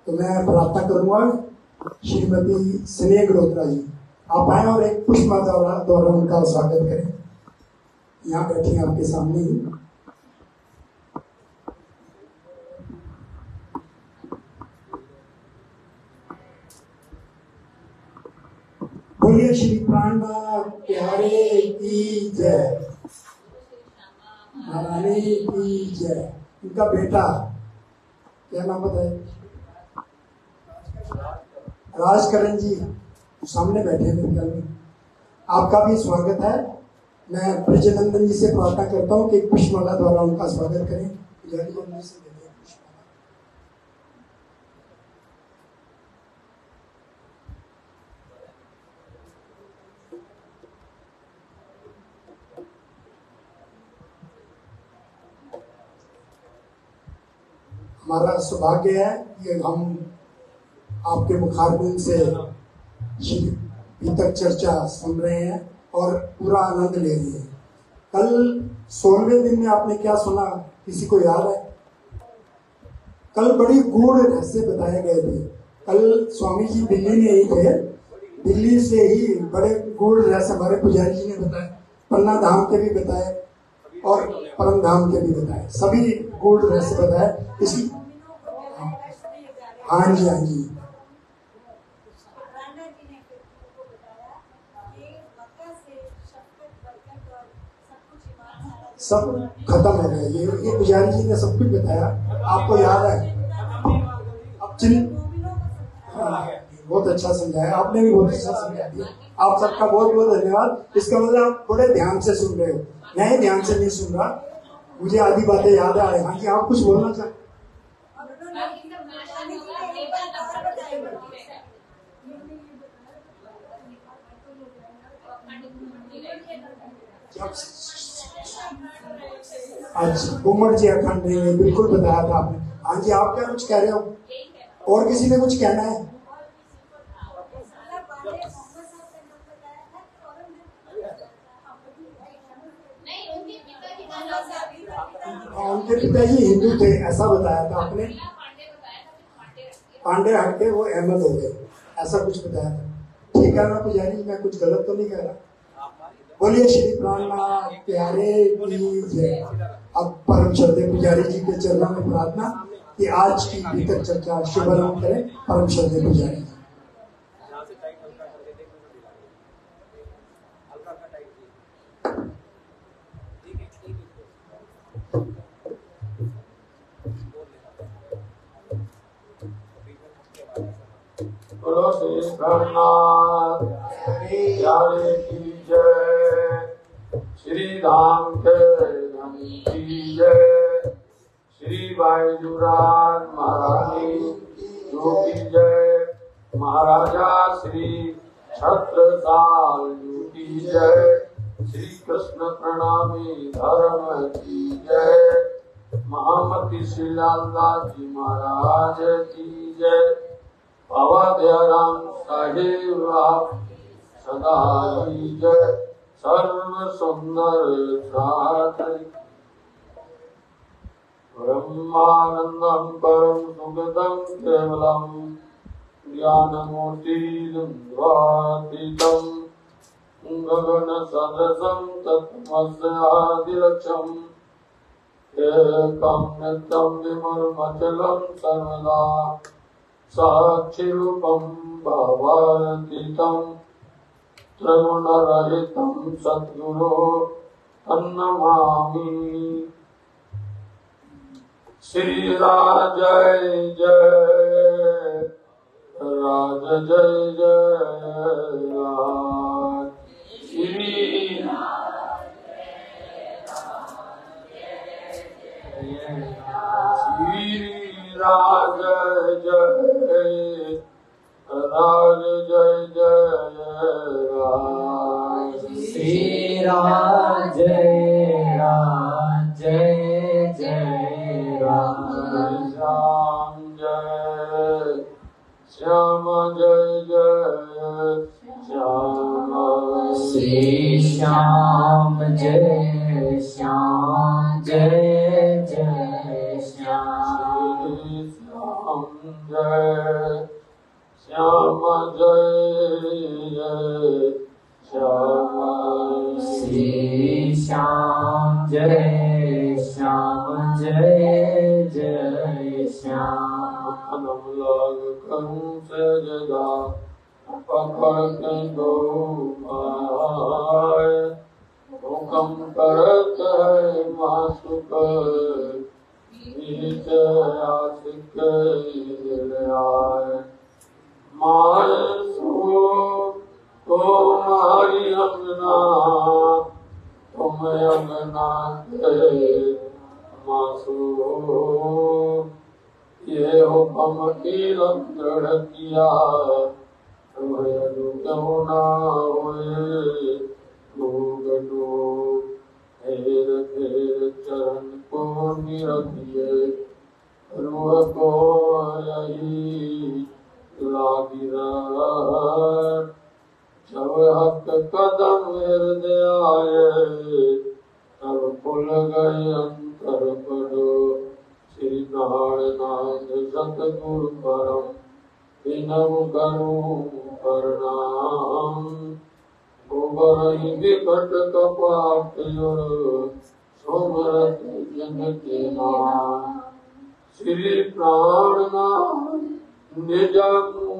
तो मैं प्रार्थना करूंगा श्रीमती स्नेह गडोत्रा जी, आप आए और एक पुष्पमाला द्वारा उनका स्वागत करें। यहाँ बैठी आपके सामने ही। बोलिए श्री प्राणनाथ प्यारे की जय, महारानी की जय। इनका बेटा क्या नाम बताए? राजकरण जी सामने बैठे हैं। आपका भी स्वागत है। मैं ब्रजनंदन जी से प्रार्थना करता हूँ कि पुष्पमाला द्वारा उनका स्वागत करें। पुजारी जी अंदर से देते हैं पुष्पमाला। हमारा सौभाग्य है कि हम आपके मुखारबिंद से गीतक चर्चा सुन रहे हैं और पूरा आनंद ले रहे हैं। कल 16वें दिन में आपने क्या सुना, किसी को याद है? कल बड़ी गूढ़ रहस्य बताए गए थे। कल स्वामी जी दिल्ली में ही थे, दिल्ली से ही बड़े गूढ़ रहस्य हमारे पुजारी जी ने बताए, पन्ना धाम के भी बताए और परम धाम के भी बताए, सभी गूढ़ रहस्य बताए। इसी हाँ जी, हाँ जी, सब खत्म हो गया। ये पुजारी जी ने सब कुछ बताया, आपको याद है? अब बहुत अच्छा समझाया आपने, भी बहुत अच्छा समझा दिया। आप सबका बहुत बहुत धन्यवाद। इसका मतलब आप बड़े ध्यान से सुन रहे हो, मैं ध्यान से नहीं सुन रहा, मुझे आधी बातें याद आ रही। हाँ जी, आप कुछ बोलना चाहते? अच्छा, घूमर जी अखंड नहीं है, बिल्कुल बताया था आपने। हाँ जी, आप क्या कुछ कह रहे हो? और किसी ने कुछ कहना है? उनके पिताजी हिंदू थे ऐसा बताया था आपने। पांडे हट के वो अहमद हो गए, ऐसा कुछ बताया था। ठीक है ना पुजारी, मैं कुछ गलत तो नहीं कह रहा? बोलिए श्री प्राणनाथ प्यारे की जय। अब परम श्रद्धेय पुजारी जी के चरणों में प्रार्थना कि आज की गीतक चर्चा शुभारंभ करें। परम श्रद्धेय पुजारी जी। बोलो श्री प्राणनाथ प्यारे की जय, श्री धाम के धन की जय, श्री बाईजुरान महारानी जो की जय, महाराजा श्री छत्रसाल जो की जय, श्री कृष्ण प्रणामी धर्म की जय, महामती श्री लालदास जी महाराज की जय, बाबा दयाराम साहेब सदा ही जय, सर्व सुंदर साथ ब्रह्मानंदम परम सुगतम केवलम ज्ञानमूर्ति द्वातीतम गगन सदृशम तत्मस्यादिलक्ष्यम एकम नित्यम विमलमचलम सर्वदा साक्षिरूपम भावातीतं त्रिगुणरहितं सद्गुरो अन्नमामि। श्री राज जय जय राज जय जय राज, श्री राज जय राज जय जय राज, श्री राज जय जय राज, श्याम जय श्याम जय जय श्याम, श्री श्याम जय श्याम जय जय श्याम, श्याम जय श्याम जय जय श्याम श्री श्याम जय श्याम जय जय श्याम अनम लाग करूं सजदा पकड़ दो पाए हुकम करत है मासुक बीच आशिक दिल आए माय सो तुम्हारी अंगना तुम अंगना के मासो ये हुक्म की दृढ़ किया तुम्हें क्यों ना हुए लोग लोग फेर फेर चरण को निरखिए रूह को यही लागी रहा जब हक कदम हृदय आए तब खुल गए अंतर पड़ो श्री प्राणनाथ सतगुरु परम विनम करूं प्रणाम गोबरहि विकट कपाट सोमरत जन के नाम श्री प्राणनाथ निज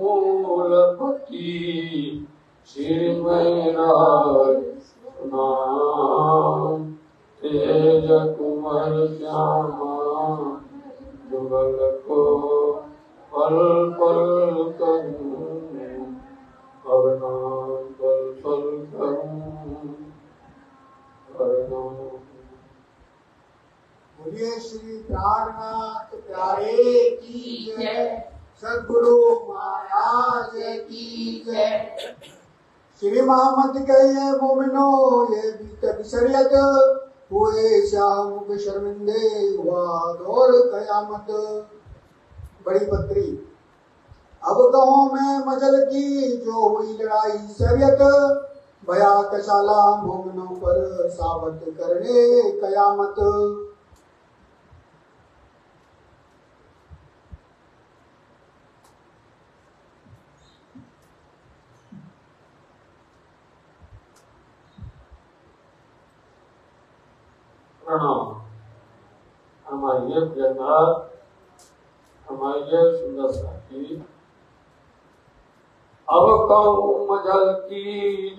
मूलपति श्री मैराज नाम तेज कुंवर श्यामा जुगल को पल पल करूं प्रणाम पल पल करूं प्रणाम। बोलिए श्री प्राणनाथ प्यारे की जय, सद्गुरु महाराज की जय। श्री मोहम्मद कहे मोमिनो ये भी कभी शरीयत हुए श्याम शर्मिंदे हुआ दौर कयामत। बड़ी पत्री अब गाँव में मजल की जो हुई लड़ाई शरीयत भया कशाला मोमिनों पर साबत करने कयामत। प्रणाम। हमारी प्रेरणा हमारे सुंदर साथी अब कहूँ मजल की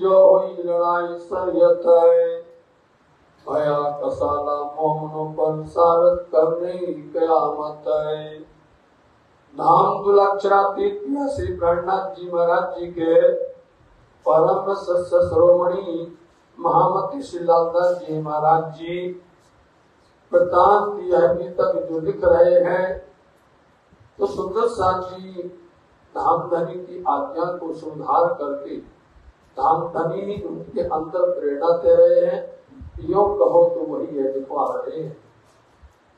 जो हुई लड़ाई शरीयत है भया कसाला मोहनों पर सारत करने कयामत है। नाम दुलाक्षरातीत श्री प्राणनाथ जी महाराज जी के परम सत्य श्रोमणी महामती श्री लालदास जी महाराज जी वृत्तांत यह अभी तक जो लिख रहे हैं तो सुंदर साथ जी धामधनी की आज्ञा को सुधार करके धामधनी ही उनके अंदर प्रेरणा दे रहे हैं। यो कहो तो वही है लिखवा रहे हैं।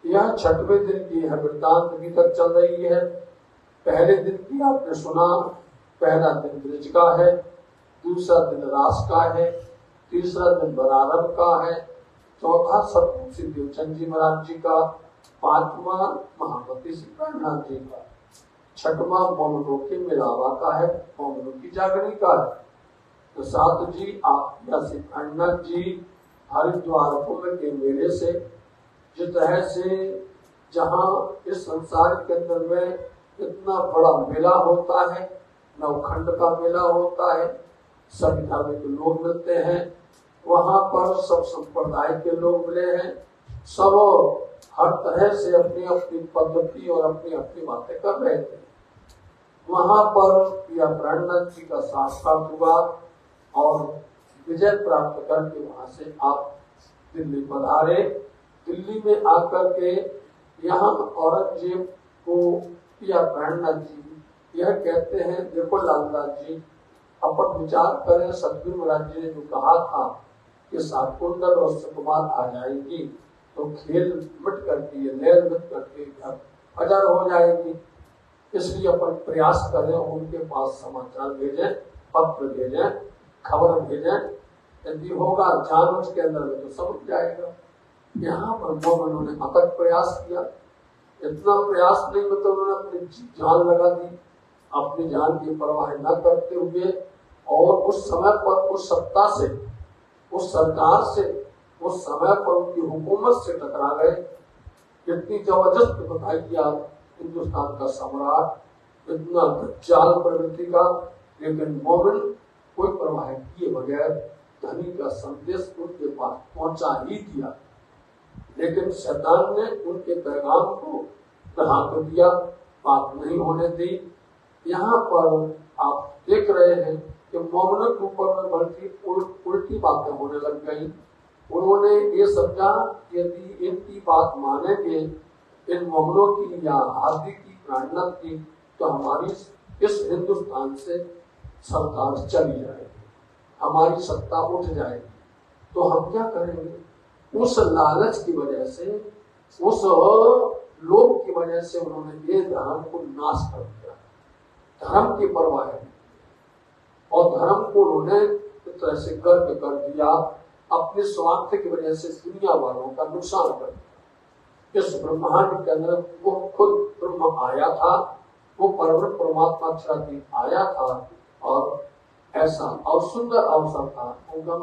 यह छठवें दिन की है वृत्तांत अभी तक चल रही है। पहले दिन की आपने सुना, पहला दिन ब्रज का है, दूसरा दिन रास का है, तीसरा दिन बरारब का है, चौथा सतगुरु श्री देवचंद जी महाराज जी का, पांचवा महामती श्री प्राणनाथ जी का, छठवा मोमनों के मिलावा का है, मोमनों की जागरण का है। तो सात जी आप श्री प्राणनाथ जी हरिद्वार कुंभ के मेले से जिस तरह से जहाँ इस संसार के अंदर में इतना बड़ा मेला होता है, नवखंड का मेला होता है, सभी धर्म के लोग मिलते हैं, वहाँ पर सब संप्रदाय के लोग मिले हैं, सब हर तरह से अपनी अपनी पद्धति और अपनी अपनी बातें कर रहे थे। वहाँ पर यह प्राणनाथ जी का साक्षात हुआ और विजय प्राप्त करके वहाँ से आप दिल्ली पधारे। दिल्ली में आकर के यहाँ औरंगजेब को या प्राणनाथ जी यह कहते हैं, देखो लालदास जी अपन विचार करें, सतगुरु महाराज जी ने जो कहा था कि साकुंडल और सुकुमार आ जाएगी तो खेल मिट करके ये लैल मिट करके अजर हो जाएगी, इसलिए अपन प्रयास करें, उनके पास समाचार भेजें, पत्र भेजें, खबर भेजें, यदि होगा जानबूझ के अंदर में तो समझ जाएगा। यहाँ पर मोहनों ने अथक प्रयास किया, इतना प्रयास नहीं, मतलब उन्होंने अपनी जान लगा दी, अपनी जान की परवाह न करते हुए, और उस समय पर उस सत्ता से, उस सरकार से, उस समय पर उनकी हुकूमत से टकरा गए। कितनी जबरदस्त बताई कि आप हिंदुस्तान का सम्राट, इतना दज्जाल प्रवृत्ति का, लेकिन मोमिन कोई परवाह किए बगैर धनी का संदेश उनके पास पहुंचा ही दिया। लेकिन शैतान ने उनके पैगाम को ढाक दिया, बात नहीं होने दी। यहाँ पर आप देख रहे हैं कि मोमिनों के ऊपर में बल्कि उल्टी बातें होने लग गई। उन्होंने ये समझा कि यदि इनकी बात मानेंगे, इन मोमिनों की या हादी की, प्राणनाथ की, तो हमारी इस हिंदुस्तान से सरकार चली जाएगी, हमारी सत्ता उठ जाएगी। तो हम क्या करेंगे? उस लालच की वजह से, उस लोभ की वजह से उन्होंने ये धर्म को नाश कर दिया, धर्म की परवाह नहीं, और धर्म को उन्होंने इस तरह से गर्व कर दिया, अपने स्वार्थ की वजह से दुनिया वालों का नुकसान कर दिया। इस ब्रह्मांड के अंदर वो खुद ब्रह्म आया था, वो परमात्मा क्षराती आया था, और ऐसा और सुंदर अवसर था उनका,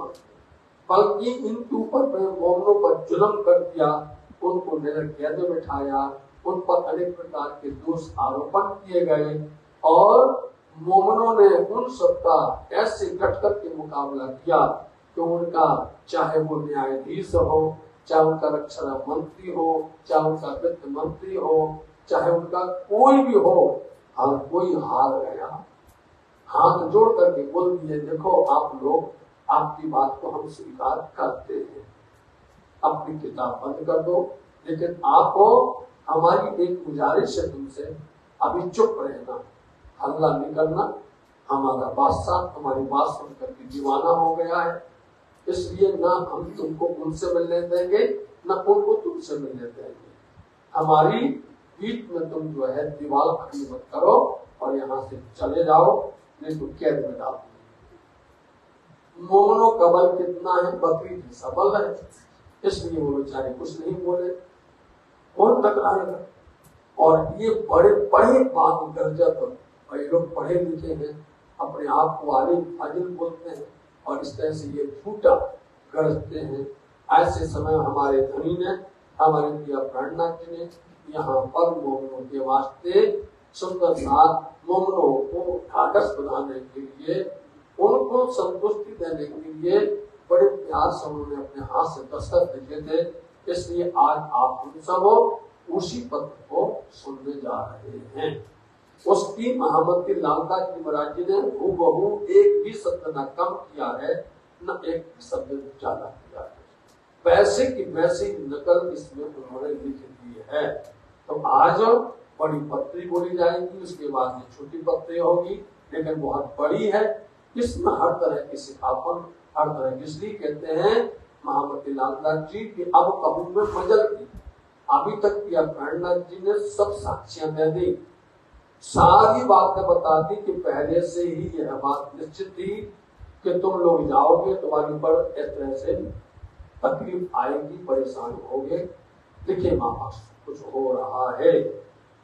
बल्कि इनके ऊपर मोमिनों पर जुल्म कर दिया, उनको कैद में बिठाया, उन पर अनेक प्रकार के दोष आरोपण किए गए, और मोमिनों ने उन सबका ऐसे डटकर के मुकाबला किया कि उनका, चाहे वो न्यायाधीश हो, चाहे उनका रक्षा मंत्री हो, चाहे उनका वित्त मंत्री हो, चाहे उनका कोई भी हो, हर कोई हार गया। हाथ जोड़ करके बोल दिए, देखो आप लोग, आपकी बात को हम स्वीकार करते हैं, अपनी किताब बंद कर दो, लेकिन आपको हमारी एक गुजारिश है तुमसे, अभी चुप रहना, हल्ला नहीं करना। हमारा बादशाह तुम्हारी बात सुनकर के दीवाना हो गया है, इसलिए ना हम तुमको उनसे मिलने देंगे, ना उनको तुमसे मिलने देंगे। हमारी बीच में तुम जो है दीवार खड़ी मत करो, और यहाँ से चले जाओ, नहीं तो कैद में डाल दो। मोमिनों का बल कितना है, बकरी जैसा बल है, इसलिए वो बेचारे कुछ नहीं बोले। कौन टकराएगा? और ये बड़े बड़े बात गरजत, और ये लोग पढ़े लिखे हैं, अपने आप को आलिम फाजिल बोलते हैं, और इस तरह से ये झूठा गरजते हैं। ऐसे समय हमारे धनी ने, हमारे प्रिय प्राणनाथ जी ने यहाँ पर मोमिनों के वास्ते सुंदर साथ मोमिनों को ढाढ़स बनाने के लिए, उनको संतुष्टि देने के लिए बड़े प्यार से उन्होंने अपने हाथ से दस्तखत लिखे थे। इसलिए आज आप उन सब उसी पत्र को सुनने जा रहे हैं। उसकी महामती लालदास जी महाराज जी ने हूबहू एक भी शब्द न कम किया है, न एक शब्द ज्यादा किया है, वैसे की वैसी नकल इसमें उन्होंने लिख दी है। तो आज बड़ी पत्री बोली जाएगी, उसके बाद में छोटी पत्री होगी, लेकिन बहुत बड़ी है। इसमें हर तरह की सिखापन, हर तरह की, इसलिए कहते हैं महामती लालदास जी की अब कहूँ में मजल की। अभी तक किया प्राणनाथ जी ने सब साक्ष्यां दे दी, सारी बातें बता दी कि पहले से ही यह बात निश्चित थी कि तुम लोग जाओगे, तुम्हारी पर इस तरह से तकलीफ आएगी, परेशान होगे। देखिए मामा कुछ हो रहा है।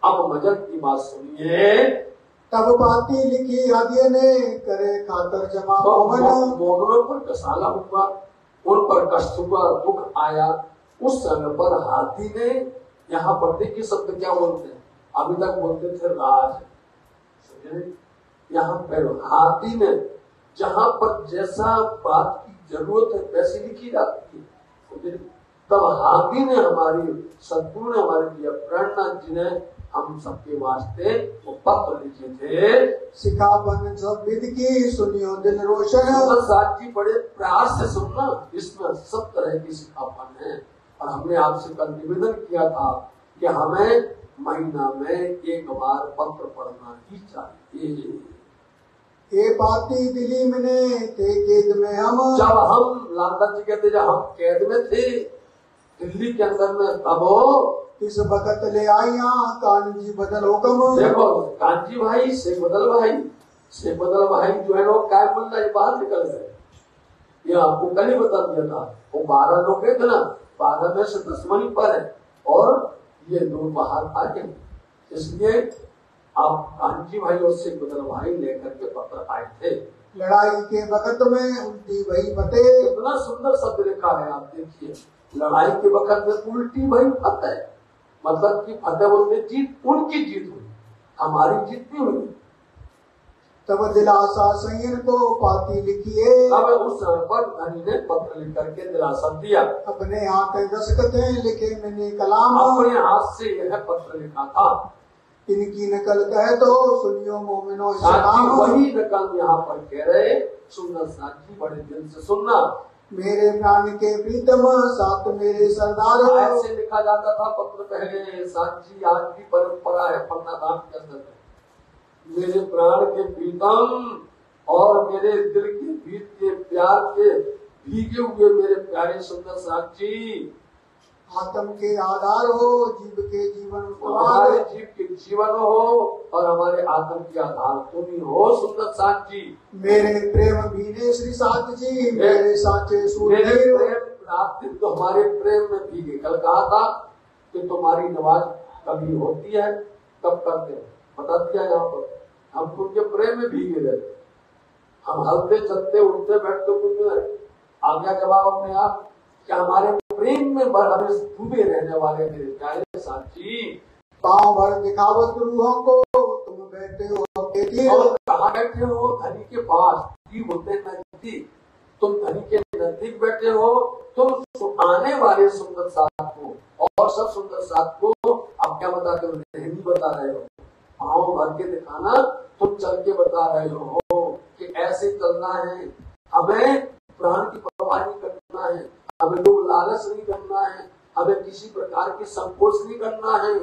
अब मजल की बात सुनिए। तब बाती लिखी आदि ने करे खातर जमा मोमिनों पर कसाला हुआ, उन पर कष्ट हुआ, दुख आया। उस समय पर हाथी ने, यहाँ पर देखिए शब्द क्या बोलते हैं, अभी तक बोलते थे राज, यहाँ पर हाथी ने, जहाँ पर जैसा बात की जरूरत है वैसी लिखी जाती है। तब हाथी ने हमारी सद्गुरु ने, हमारे प्राणनाथ जी ने हम सबके वास्ते वो पत्र लिखे थे। सिखावन सब विद की सुनियो दिल रोशन। साथ जी बड़े प्यार से सुनना, इसमें सब तरह की सिखावन है। और हमने आपसे कल निवेदन किया था कि हमें महीना में एक बार पत्र पढ़ना ही चाहिए। ये बाती दिल्ली में थे कैद में हम, जब हम लालदास जी कहते जब हम कैद में थे दिल्ली के अंदर में, तब इस वक्त ले आया कांजी बदल हुक्म। देखो कांजी भाई, शेख बदल भाई जो है लोग काय मुल्ला बाहर निकल गए। ये आपको कल ही बता दिया था, वो 12 लोग गए थे ना, 12 में से 10 वहीं पर है। और ये दूर बाहर आ गए। इसलिए आप कांची भाई और सिख बदल भाई लेकर के पत्र आए थे। लड़ाई के वक्त में उल्टी भई फतेह। इतना सुंदर शब्द लिखा है, आप देखिए, लड़ाई के वक्त में उल्टी भई फतेह, मतलब कि फतेह बोलते जीत, उनकी जीत हुई, हमारी जीत नहीं हुई। तब दिलासा संयन को पाती लिखिए। अब उस समय पर धनी ने पत्र लिख करके दिलासा दिया। अपने हाथ दस्तखतें लिखे मैंने कलाम। अपने हाथ से यह पत्र लिखा था। इनकी नकल कहे तो सुनियो मोमिनो। वही नकल यहाँ पर कह रहे, सुनना साथी बड़े दिल से सुनना। मेरे प्राण के प्रीतम साथ मेरे सरदार। ऐसे लिखा जाता था पत्र पहले, साथी आज की परंपरा है पन्ना धाम के अंदर। मेरे प्राण के प्रीतम और मेरे दिल के भीत के प्यार के भीगे हुए मेरे प्यारे सुंदर साक्षी, आत्म के आधार हो, जीव के जीवन, हमारे जीव के जीवन हो और हमारे आत्म के आधार तुम ही हो सुंदर साक्षी। मेरे प्रेम भीगे श्री साथ जी, मेरे साचे मेरे प्रेम तो हमारे प्रेम में भीगे। कल कहा था कि तुम्हारी नमाज कभी होती है कब करते हैं, बता दिया यहाँ पर। हम उनके प्रेम में भीगे रहते, हम हलते चलते उठते बैठते कुछ आ गया जवाब अपने आप कि हमारे प्रेम में डूबे रहने वाले मेरे प्यारे साथी। पाँव भर दिखावत रूहों को तुम बैठे हो और कहाँ बैठे हो? धनी के पास, की बोलते नजदीक। तुम धनी के नजदीक बैठे हो, तुम आने वाले सुंदर साथ को और सब सुंदर साथ को आप क्या बताते हो? नहीं बता रहे हो, पाँव भर के दिखाना, तुम चल के बता रहे हो कि ऐसे चलना है, हमें प्राण की परवाह नहीं करना है, हमें लोग लालच नहीं करना है, हमें किसी प्रकार की संकोच नहीं करना है।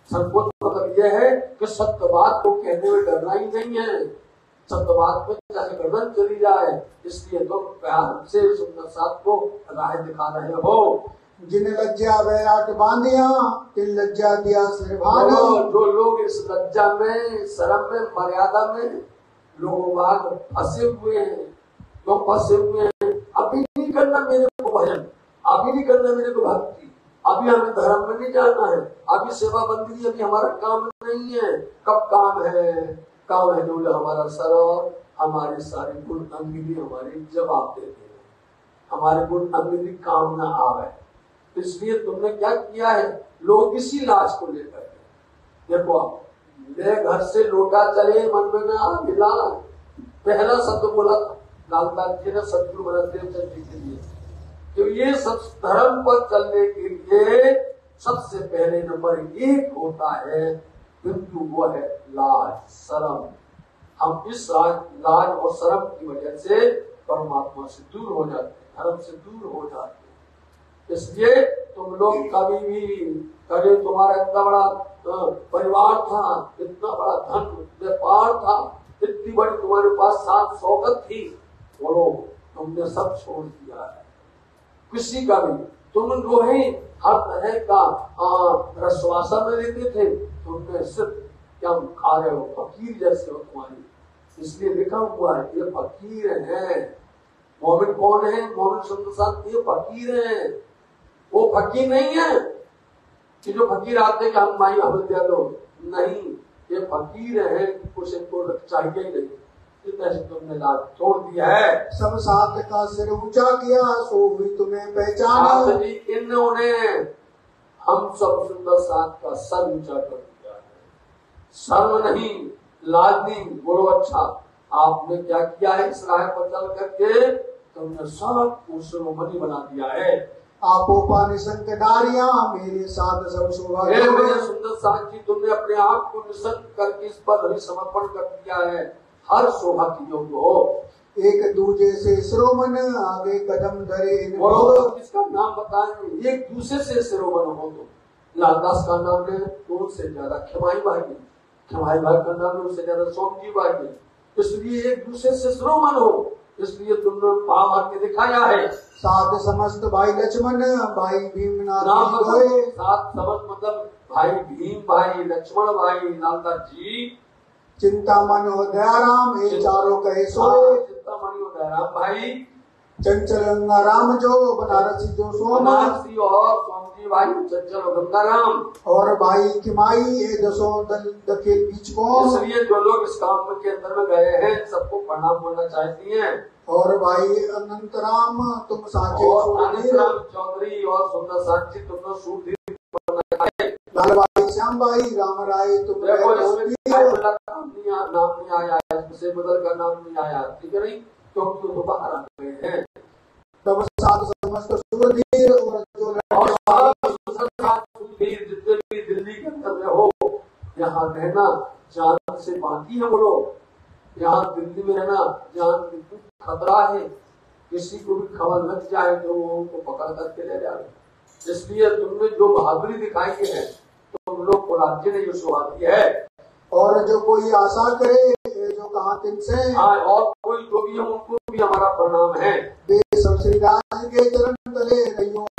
संकोच मतलब यह है कि सत्य बात को कहने में डरना ही नहीं है, सत्य बात में चाहे गर्दन चली जाए, इसलिए तुम प्यार से सुंदर साथ को राह दिखा रहे हो। जिन लज्जा वैराट बांधिया तिन लज्जा दिया सिर भाग। जो लोग इस लज्जा में, शर्म में, मर्यादा में लोग बाग फंसे हुए हैं, तो फंसे हुए हैं। अभी नहीं करना मेरे को भजन, अभी नहीं करना मेरे को भक्ति, अभी हमें धर्म में नहीं जाना है, अभी सेवा बंदगी अभी हमारा काम नहीं है। कब काम है? काम है जो हमारा सर, हमारे सारे गुण अंग हमारे जवाब देते हैं, हमारे गुण अंग काम न आवे। इसलिए तुमने क्या किया है? लोग इसी लाज को लेकर देखो, मेरे घर से लोटा चले मन में ना मिला, पहला शब्द बोला था लालदास जी ने सतगुरु महाराज जी के लिए, तो ये सब धर्म पर चलने के लिए सबसे पहले नंबर 1 होता है बिंदु, वो है लाज, शर्म। हम इस लाज और शर्म की वजह से परमात्मा से दूर हो जाते हैं, धर्म से दूर हो जाते हैं। इसलिए तुम लोग कभी भी कभी तुम्हारा इतना बड़ा परिवार था, इतना बड़ा धन व्यापार था, इतनी बड़ी तुम्हारे पास साथ शौकत थी, बोलो तुमने सब छोड़ दिया है। किसी का भी तुम जो है हर तरह का रसवासा में रहते थे, तुमने सिर्फ क्या खा रहे हो, फकीर जैसे हो तुम्हारी। इसलिए लिखा हुआ है ये फकीर है। मोमिन कौन है? मोमिन सुंदर साथ ये फकीर है। वो फकीर नहीं है कि जो फकीर आते कि हम माई हमें दे दो, नहीं, ये फकीर है कि कुछ इनको चाहिए ही नहीं, इतने से तुमने लाज छोड़ दिया है। सब साथ का सिर ऊंचा किया सो हुई तुम्हें पहचान। इन्होंने हम सब सुंदर साथ का सर ऊंचा कर दिया है, शर्म नहीं, लाज नहीं। बोलो अच्छा, आपने क्या किया है? इस राह पर चल करके तुमने सबको शिरोमणि बना दिया है। आपो पानी संत डारिया मेरे साथ सब शोभा। सुंदर साथ जी, तुमने अपने आप को निसंग करके इस पर समर्पण कर दिया है, हर शोभा की योग्य हो। एक दूजे से शिरोमन आगे कदम धरे। इसका नाम बताएंगे, एक दूसरे से शिरोमन हो। तो लालदास का नाम है तो उससे ज्यादा खिमाई भाई है, खिमाई भाई का नाम है उससे ज्यादा सोमजी भाई है। इसलिए एक दूसरे से शिरोमन हो, इसलिए तुमने पाव आके दिखाया है। सात समस्त भाई लक्ष्मण भाई भीमनाथ नाम सात समस्त मतलब भाई भीम भाई लक्ष्मण भाई लालदास जी। चिंतामणि और दयाराम ये चारों कहे सोए। चिंतामणि और दयाराम भाई, चंचल राम जो बनारसी जो सोम, बनारसी और सोम की भाई चंचल गंगाराम और भाई किमाई ये दसों दखे बीच को। इसलिए जो लोग इस काम के अंदर में गए हैं सबको प्रणाम बोलना चाहती हैं। और भाई अनंतराम तुम साचे और अनंतराम चौधरी और सुंदर साक्षी तुमने सूरधीर लाल भाई श्याम भाई राम राय तुम नाम नहीं आया, से बदल का नाम नहीं आया, ठीक है नहीं, क्योंकि वो बाहर आ गए हैं। तब साधु समस्त सूरधीर और जो जितने भी दिल्ली के अंदर में हो, यहाँ रहना जान से बाकी है। वो लोग यहाँ दिल्ली में रहना जान खतरा है, किसी को भी खबर लग जाए तो वो उनको पकड़ करके ले जाए। इसलिए तुमने जो बहादुरी दिखाई है तुम लोग को राज्य ने ये शुरुआती है। और जो कोई आशा करे जो कहा तिनसे और कोई जो भी है उनको भी हमारा प्रणाम है। श्री राज के चरण तले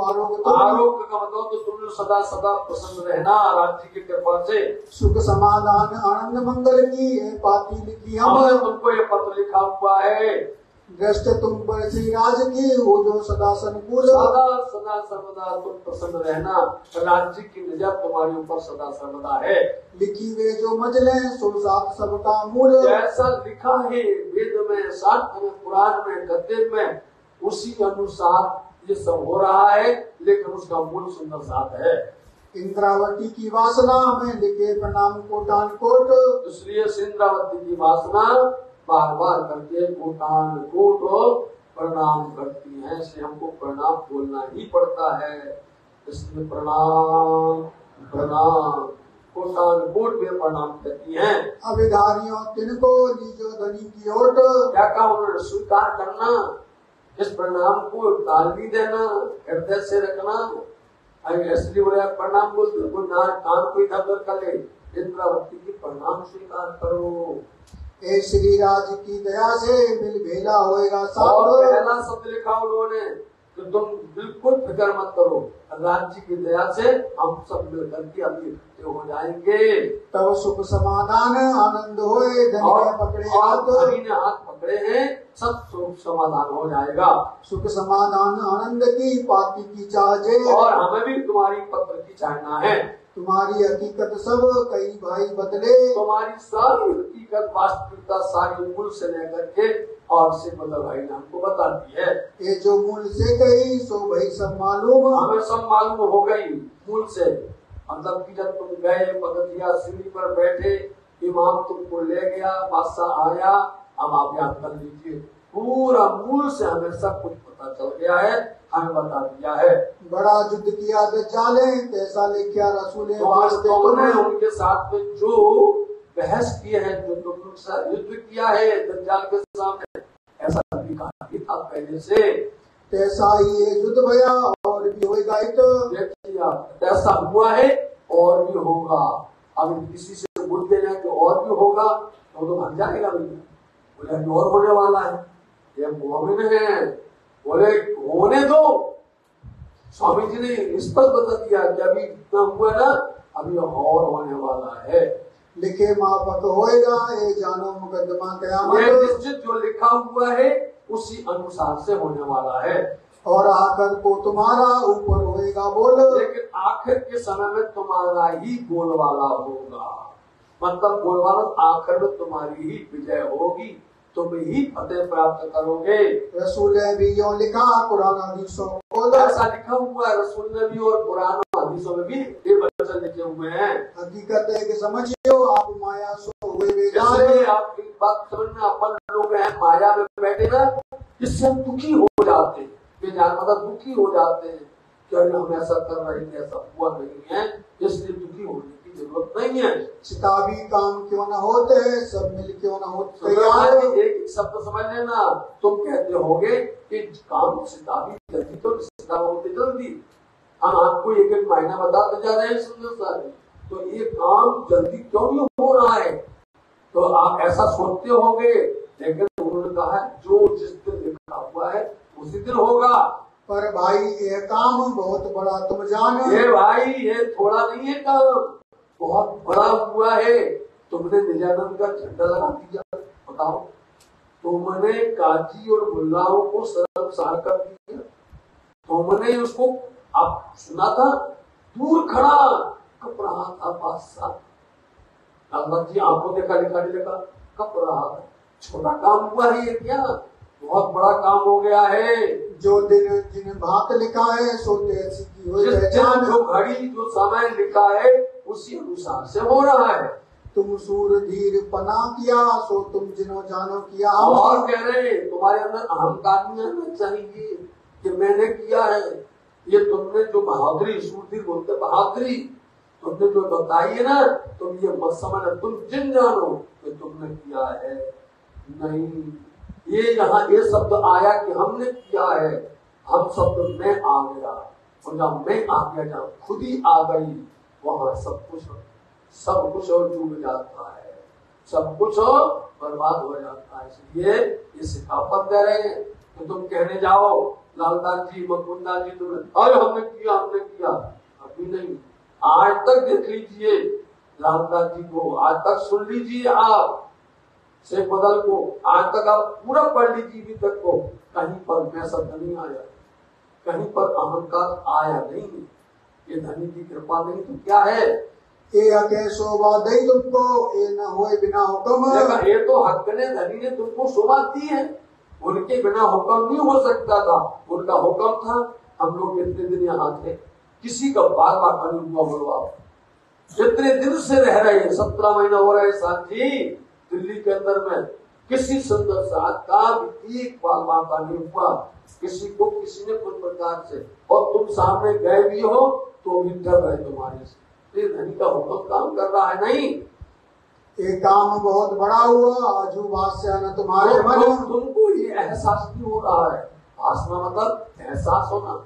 आरोग्य का मतलब तो तुम लोग सदा सदा प्रसन्न रहना राज्य की कृपा से। सुख समाधान आनंद मंगल की पाती लिखी हमने तुमको ये पत्र लिखा हुआ है। दृष्ट तुम पर श्री राज की वो जो सदा संकुल सदा सदा सर्वदा तुम प्रसन्न रहना, राज्य की नजर तुम्हारे ऊपर सदा सर्वदा है। लिखी वे जो मजले सो सात सबका मूल, जैसा लिखा है वेद में, शास्त्र में, पुराण में, गद्य में, उसी अनुसार ये सब हो रहा है, लेकिन उसका मूल सुंदर साथ है। इंद्रावती की वासना में लिखे प्रणाम कोटान कोट, इसलिए इंद्रावती की वासना बार बार करके कोटान कोट प्रणाम करती है, इसलिए हमको प्रणाम बोलना ही पड़ता है। इसलिए प्रणाम प्रणाम कोटान कोट में प्रणाम करती हैं। अभिधारियों तिनको लीजो धनी की ओट, क्या कहा उन्होंने, स्वीकार करना, इस प्रणाम को टाल भी देना, हृदय से रखना। इसलिए बोले प्रणाम बोलते कान को इधर उधर कर ले, इंद्रावती की प्रणाम स्वीकार करो। ए श्री राज की दया से मिल भेला होएगा सब। पहला शब्द लिखा उन्होंने कि तुम बिल्कुल फिक्र मत करो, राज्य की दया से हम सब मिलकर के अभी इकट्ठे हो जाएंगे। तब सुख समाधान आनंद होए, धनी पकड़े हाथ, धनी ने हाथ पकड़े हैं, सब सुख समाधान हो जाएगा। सुख समाधान आनंद की पाती की चाहे, और हमें भी तुम्हारी पत्र की चाहना है। तुम्हारी हकीकत सब कई भाई बदले, तुम्हारी सारी हकीकत वास्तविकता सारी मूल से लेकर के और से बदल भाई ने हमको बता दी है। ये जो मूल से कही सो भाई सब मालूम, हमें सब मालूम हो गई मूल से। मतलब कि जब तुम गए पगथिया सीढ़ी पर बैठे, इमाम तुमको ले गया, बादशाह आया, अब आप याद कर लीजिए, पूरा मूल से हमें सब कुछ पता चल गया है, हमें बता दिया है। बड़ा युद्ध किया दज्जाले, कैसा लिखा रसूले तुमने उनके साथ में जो बहस किए हैं, जो तुमने साथ युद्ध किया है दज्जाल के सामने, ऐसा भी कहा था पहले से, तैसा ही ये युद्ध भया और भी होगा। ऐसा हुआ है और भी होगा। अब किसी से बोल देना कि और भी होगा तो भाग जाएगा भैया, बोले और होने वाला है, ये मोमिन है, बोले होने दो। स्वामी जी ने स्पष्ट बता दिया कि अभी इतना हुआ ना, अभी और होने वाला है। लिखे मापक होएगा, ये जानो मुकदमा कयामत, ये निश्चित जो लिखा हुआ है उसी अनुसार से होने वाला है। और आखिर को तुम्हारा ऊपर होएगा बोल, लेकिन आखिर के समय में तुम्हारा ही बोलवाला होगा। मतलब बोलवाला आखिर में तुम्हारी ही विजय होगी, तुम ही फतेह प्राप्त करोगे। रसूल ने भी यो लिखा कुरान हदीसों को, ऐसा लिखा हुआ है रसूल ने भी और कुरान हदीसों में भी ये वचन लिखे हुए हैं। हकीकत है कि समझियो आप माया सो हुए बेजान। आप एक बात समझना, अपन लोग हैं माया में बैठे ना, इससे हम दुखी हो जाते हैं, बेजान मतलब दुखी हो जाते हैं कि हम ऐसा कर रहे थे, ऐसा हुआ नहीं है, इसलिए दुखी होने की जरूरत नहीं है। सिताबी काम क्यों न होते हैं, सब मिल क्यों न होते। एक शब्द समझ लेना, तुम कहते होगे कि काम सिताबी जल्दी तो सिताब होते जल्दी, हम आपको एक एक महीना बताते जा रहे हैं सुंदर साहब, तो ये काम जल्दी क्यों नहीं हो रहा है, तो आप ऐसा सोचते होंगे। लेकिन उन्होंने कहा जो जिस दिन लिखा हुआ है उसी दिन होगा। पर भाई ये काम बहुत बड़ा तुम जानो, ये भाई ये थोड़ा नहीं है काम, बहुत बड़ा हुआ है। तुमने निजानंद का झंडा लगा दिया, बताओ, तुमने काजी और मुल्लाओं को शर्मसार कर दिया, तुमने उसको अब सुना था दूर खड़ा कप रहा था बादशाह। लालबाग जी आपको देखा लिखा नहीं देखा, कप रहा था। छोटा काम हुआ है ये क्या, बहुत बड़ा काम हो गया है। जो दिन जिन्हें भात लिखा है सोते ऐसी की हो जान, जो घड़ी जो समय लिखा है उसी अनुसार से हो रहा है। तुम सूर धीर पना किया सो तुम जिनो जानो किया। और कह रहे तुम्हारे अंदर अहंकार नहीं आना चाहिए कि मैंने किया है। ये तुमने जो बहादुरी, सूरधीर बोलते बहादुरी तुमने जो बताई है ना, तुम ये मत समझना तुम जिन जानो कि तुमने किया है। नहीं, ये यहाँ ये शब्द आया कि हमने किया है, हम शब्द मैं आ गया, और जहाँ मैं आ गया जहाँ खुद ही आ गई वहाँ सब कुछ और डूब जाता है, सब कुछ बर्बाद हो जाता है। इसलिए ये सिखापत दे रहे हैं तो तुम कहने जाओ लालदास जी मुकुंदास जी तुमने अरे हमने किया, अभी नहीं। आज तक देख लीजिए लालदास जी को, आज तक सुन लीजिए आप शेख बदल को, आज तक आप पूरा पढ़ लीजिए अभी तक को, कहीं पर मैं शब्द नहीं आया, कहीं पर अहंकार आया नहीं। ये धनी की कृपा नहीं तो क्या है। ये शोभा दे तुमको ये न होए बिना हुक्म। ये तो हक ने धनी ने तुमको शोभा दी है, उनके बिना हुक्म नहीं हो सकता था। उनका हुक्म था। हम लोग इतने दिन यहाँ थे, किसी का बार बार नहीं हुआ। बोलो आप जितने दिन से रह रहे हैं, 17 महीना हो रहा है साथी दिल्ली के अंदर में, किसी सुंदर साथ का एक बार मापा नहीं हुआ किसी को, किसी ने कुछ प्रकार से। और तुम सामने गए भी हो तो भी डर रहे तुम्हारे से। ये धनी का हुक्म काम कर रहा है नहीं। एक काम बहुत बड़ा हुआ आजू बादशाह न तुम्हारे मन। तुमको ये एहसास नहीं हो रहा है। आसना मतलब एहसास होना,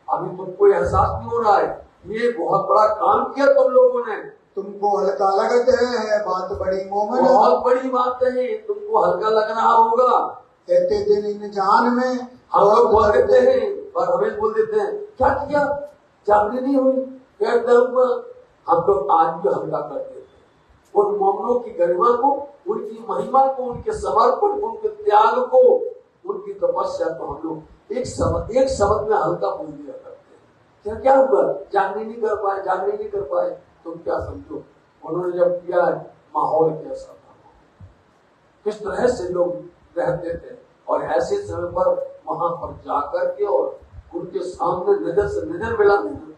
अभी तुमको एहसास नहीं हो रहा है। ये बहुत बड़ा काम किया तुम लोगों ने। तुमको हल्का लगत है बात बड़ी मोमन, बहुत बड़ी बात है, तुमको हल्का लग रहा होगा। कहते दिन इन जान में हम लोग बोल देते हैं और हमें बोल देते हैं क्या किया, जागृति नहीं हुई, क्या डर हुआ। हम लोग आज भी हल्का कर देते हैं उन मोमनों की गरिमा को, उनकी महिमा को, उनके समर्पण को, उनके त्याग को, उनकी तपस्या को हम लोग एक शब्द में हल्का बोल दिया करते हैं। क्या हुआ, जागृति नहीं कर पाए। तुम क्या समझो उन्होंने जब किया माहौल कैसा था, किस तरह से लोग रहते थे। और ऐसे समय पर वहां पर जाकर के और उनके सामने नजर से नजर मिला देना,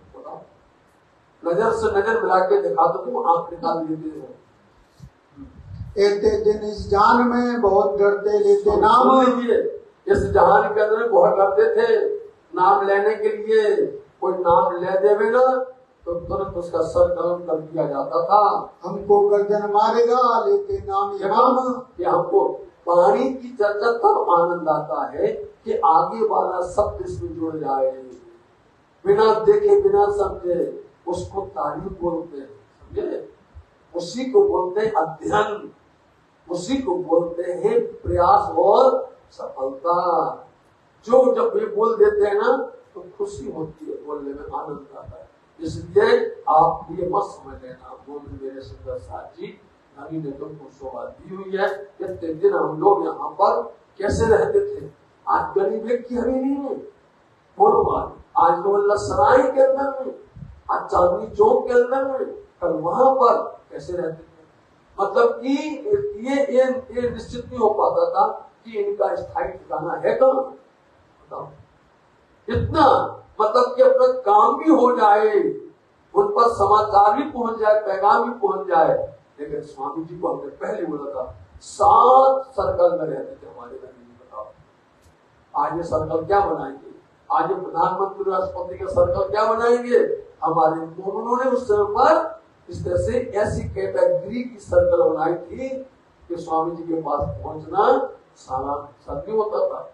नजर से नजर मिला के दिखा दो तुम आंख निकाल लेते हो। इतने दिन इस जान में बहुत डरते लेते नाम। इस जहान के अंदर बहुत डरते थे नाम लेने के लिए। कोई नाम ले देवे ना तो तुरंत उसका सर गरम कर दिया जाता था। हमको गर्दन मारेगा लेते नाम इमाम। कि हमको पानी की चर्चा तब आनंद आता है कि आगे वाला शब्द इसमें जुड़ जाए, बिना देखे बिना समझे उसको तारीफ बोलते हैं, समझे। उसी को बोलते हैं अध्ययन, उसी को बोलते हैं प्रयास और सफलता। जो जब ये बोल देते हैं ना तो खुशी होती है, बोलने में आनंद आता है। इसलिए आप ये मत समझ लेना मोमिन मेरे सुंदर साथी, धनी ने तुमको शोभा दी हुई है। इतने दिन हम लोग यहाँ पर कैसे रहते थे। आज गरीब की हवेली में बोलो, आज मोहल्ला सराय के अंदर में, आज चांदनी चौक के अंदर में, कल वहां पर कैसे रहते थे। मतलब कि ये निश्चित नहीं हो पाता था कि इनका स्थायी ठिकाना है कहाँ। बताओ, इतना मतलब कि अपना काम भी हो जाए, उन पर समाचार भी पहुंच जाए, पैगाम भी पहुंच जाए। लेकिन स्वामी जी को हमने पहले बोला था 7 सर्कल में रहते थे हमारे घर में। बताओ आज ये सर्कल क्या बनाएंगे, आज प्रधानमंत्री राष्ट्रपति का सर्कल क्या बनाएंगे। हमारे मोमनों ने उस समय पर इस तरह से ऐसी कैटेगरी की सर्कल बनाई थी कि स्वामी जी के पास पहुंचना सारा साथी होता था।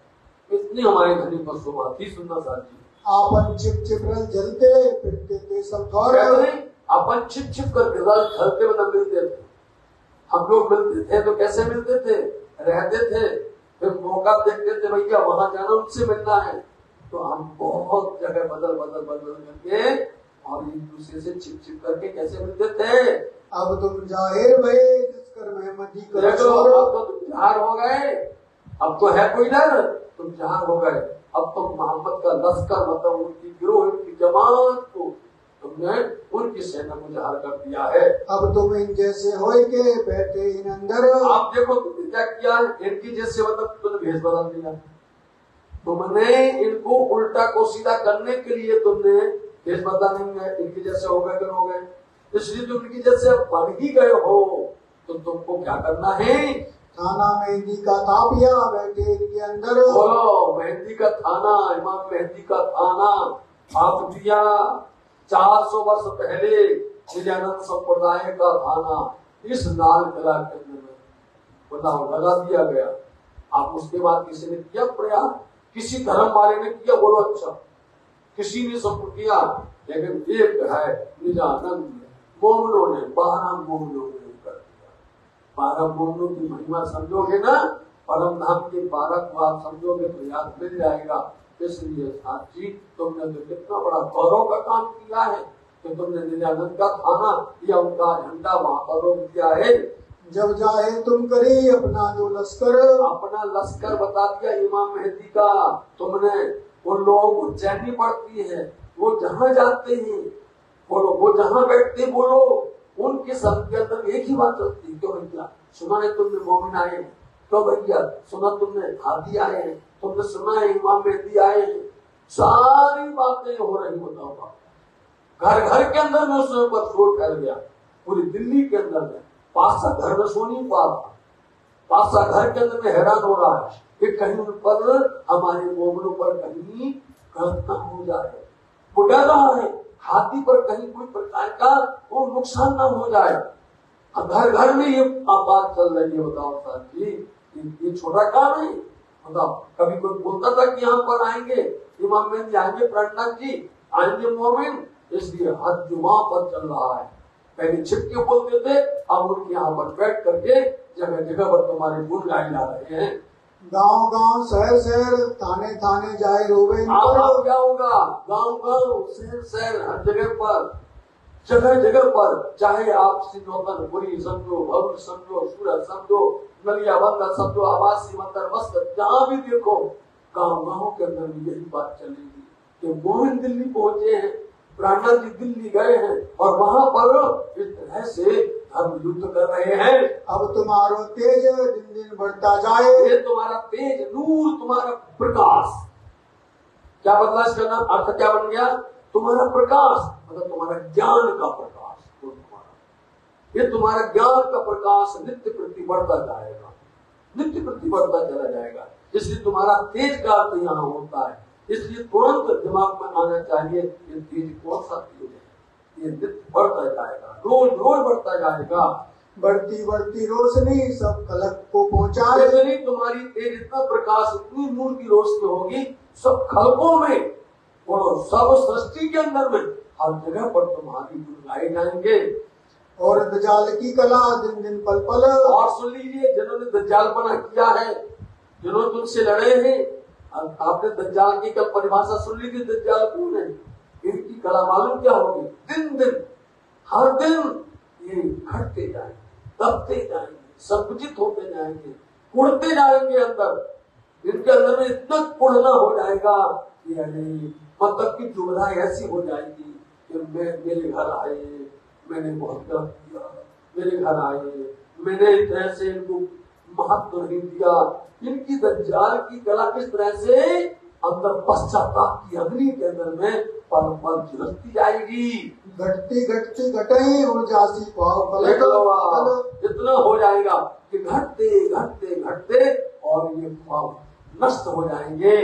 इतनी हमारे धनी पर शोभा थी सुंदर साथी। अपन छिप जलते फिरते थे सब थोड़े, अपन छिप करके जलते मतलब मिलते थे। हम लोग मिलते थे तो कैसे मिलते थे, रहते थे, फिर मौका देखते थे भैया वहां जाना उनसे मिलना है, तो हम बहुत जगह बदल करके और एक दूसरे से छिप करके कैसे मिलते थे। अब तुम जाहिर भय जिसकर मेहमदी करो, अब तो तुम जहार हो गए, अब तो है कोई डर, तुम जहार हो गए। अब तो मोहम्मद का लश्कर मतलब उनकी गिरोह, उनकी जमात को तुमने उनकी सेना को जाहिर कर दिया है। अब तुम इन जैसे होय के बैठे इन अंदर। आप देखो तुमने क्या किया, इनकी जैसे मतलब तुमने भेष बदल दिया। तुमने इनको उल्टा को सीधा करने के लिए तुमने भेष बदला नहीं है, इनकी जैसे हो गए हो गए, इसलिए तुम इनकी जैसे बन ही गए हो। तो तुमको क्या करना है, थाना मेहंदी का तापिया बैठे इनके अंदर। बोलो मेहंदी का थाना, इमाम मेहंदी का थाना आप दिया 400 वर्ष पहले निजानंद संप्रदाय का थाना इस लाल किला के अंदर में बताओ लगा दिया गया। आप उसके बाद किसी ने किया प्रयास, किसी धर्म वाले ने किया, बोलो अच्छा, किसी ने सब किया, लेकिन एक है निजानंद मोमनों ने 12 मोमनों ने कर दिया। 12 मोमनों की महिमा समझोगे ना, परम धाम के 12 को आप समझोगे तो याद मिल जाएगा। इसलिए साथी तुमने तो कितना बड़ा गौरव का काम किया है कि तुमने निजानंद का थाना या उनका झंडा वहां पर रोक दिया है। जब जाए तुम करे अपना जो लश्कर, अपना लश्कर बता दिया इमाम मेहदी का तुमने। वो लोग उज्जैनी पड़ती है, वो जहाँ जाते हैं बोलो, वो जहाँ बैठते बोलो, उनके सब के अंदर एक ही बात चलती है, क्यों भैया सुना है तुमने मोमिन आए हैं, क्यों भैया सुना तुमने हादी आए हैं, तुमने सुना है इमाम मेहदी आए हैं, सारी बातें हो रही। बताओ घर घर के अंदर में उसमें पर शोर फैल गया, पूरी दिल्ली के अंदर में 5 घर में सो नहीं पा रहा, 5 घर के अंदर में हैरान हो रहा है कि कहीं उन पर हमारे मोमिनों पर कहीं गलत न हो जाए। वो डर रहा है हाथी पर कहीं कोई प्रकार का वो नुकसान न हो जाए। अब घर घर में ये बात चल रही है। बताओ सर जी, ये छोटा काम है। बताओ कभी कोई बोलता था कि यहाँ पर आएंगे इमाम मेहदी, आएंगे प्रणनाथ जी, आएंगे मोमिन, इसलिए हद जुमा पर चल रहा है। पहले छिपके बोलते थे, अब उनके यहाँ पर बैठ करके जगह जगह पर तुम्हारे गुण गाए जा रहे हैं। गांव गांव शहर शहर थाने थाने जाए रोवे। क्या होगा, गांव गांव शहर शहर हर जगह जगह पर, चाहे आप सिंधोतन पुरी समझो, भरूच समझो, सूरत समझो, नलिया बंदर समझो, आवासी मंदिर मस्कत, जहाँ भी देखो गांव गांव के अंदर भी यही बात चलेगी कि मोमिन दिल्ली पहुंचे हैं, प्राणनाथ जी दिल्ली गए हैं और वहाँ पर इस तरह से हम युद्ध कर रहे हैं। अब तुम्हारो तेज दिन दिन बढ़ता जाए। ये तुम्हारा तेज नूर, तुम्हारा प्रकाश, क्या बदला इसका नाम, अर्थ क्या बन गया, तुम्हारा प्रकाश, मतलब तुम्हारा ज्ञान का प्रकाश। तो ये तुम्हारा ज्ञान का प्रकाश नित्य प्रति बढ़ता जाएगा, नित्य प्रति बढ़ता चला जाएगा। इसलिए तुम्हारा तेज का अर्थ यहाँ होता है। इसलिए तुरंत दिमाग में आना चाहिए ये तेज कौन सा तेज है, ये नित्य बढ़ता जाएगा, रोज रोज बढ़ता जाएगा। बढ़ती बढ़ती रोशनी सब खलक को पहुँचाए। इतनी तुम्हारी तेज, इतना प्रकाश, इतनी नूर की रोशनी होगी सब खलकों में, बोलो सब सृष्टि के अंदर में, हर जगह पर तुम्हारी गुण गाए जाएंगे। और दज्जाल की कला दिन दिन पल पल। और सुन लीजिए, जिन्होंने दज्जालपना किया है, जिन्होंने तुमसे लड़े हैं, आपने दज्जाल की कल परिभाषा सुन ली थी, दज्जाल कौन है, इनकी कला मालूम क्या होगी, दिन दिन हर दिन ये घटते जाएंगे, दबते जाएंगे, संकुचित होते जाएंगे, कुड़ते जाएंगे अंदर। इनके अंदर में इतना कुड़ना हो जाएगा कि मतलब की दुविधा ऐसी हो जाएगी कि मेरे घर आए, मैंने बहुत गलत किया, मेरे घर आए, मैंने इस तरह से इनको महत्व नहीं दिया। इनकी दज्जाल की कला किस तरह से अंदर पश्चाताप की अग्नि के अंदर में पल पल झुलसती जाएगी। घटती घटती घटे और जासी पाव इतना हो जाएगा कि घटते घटते घटते और ये पाव नष्ट हो जाएंगे।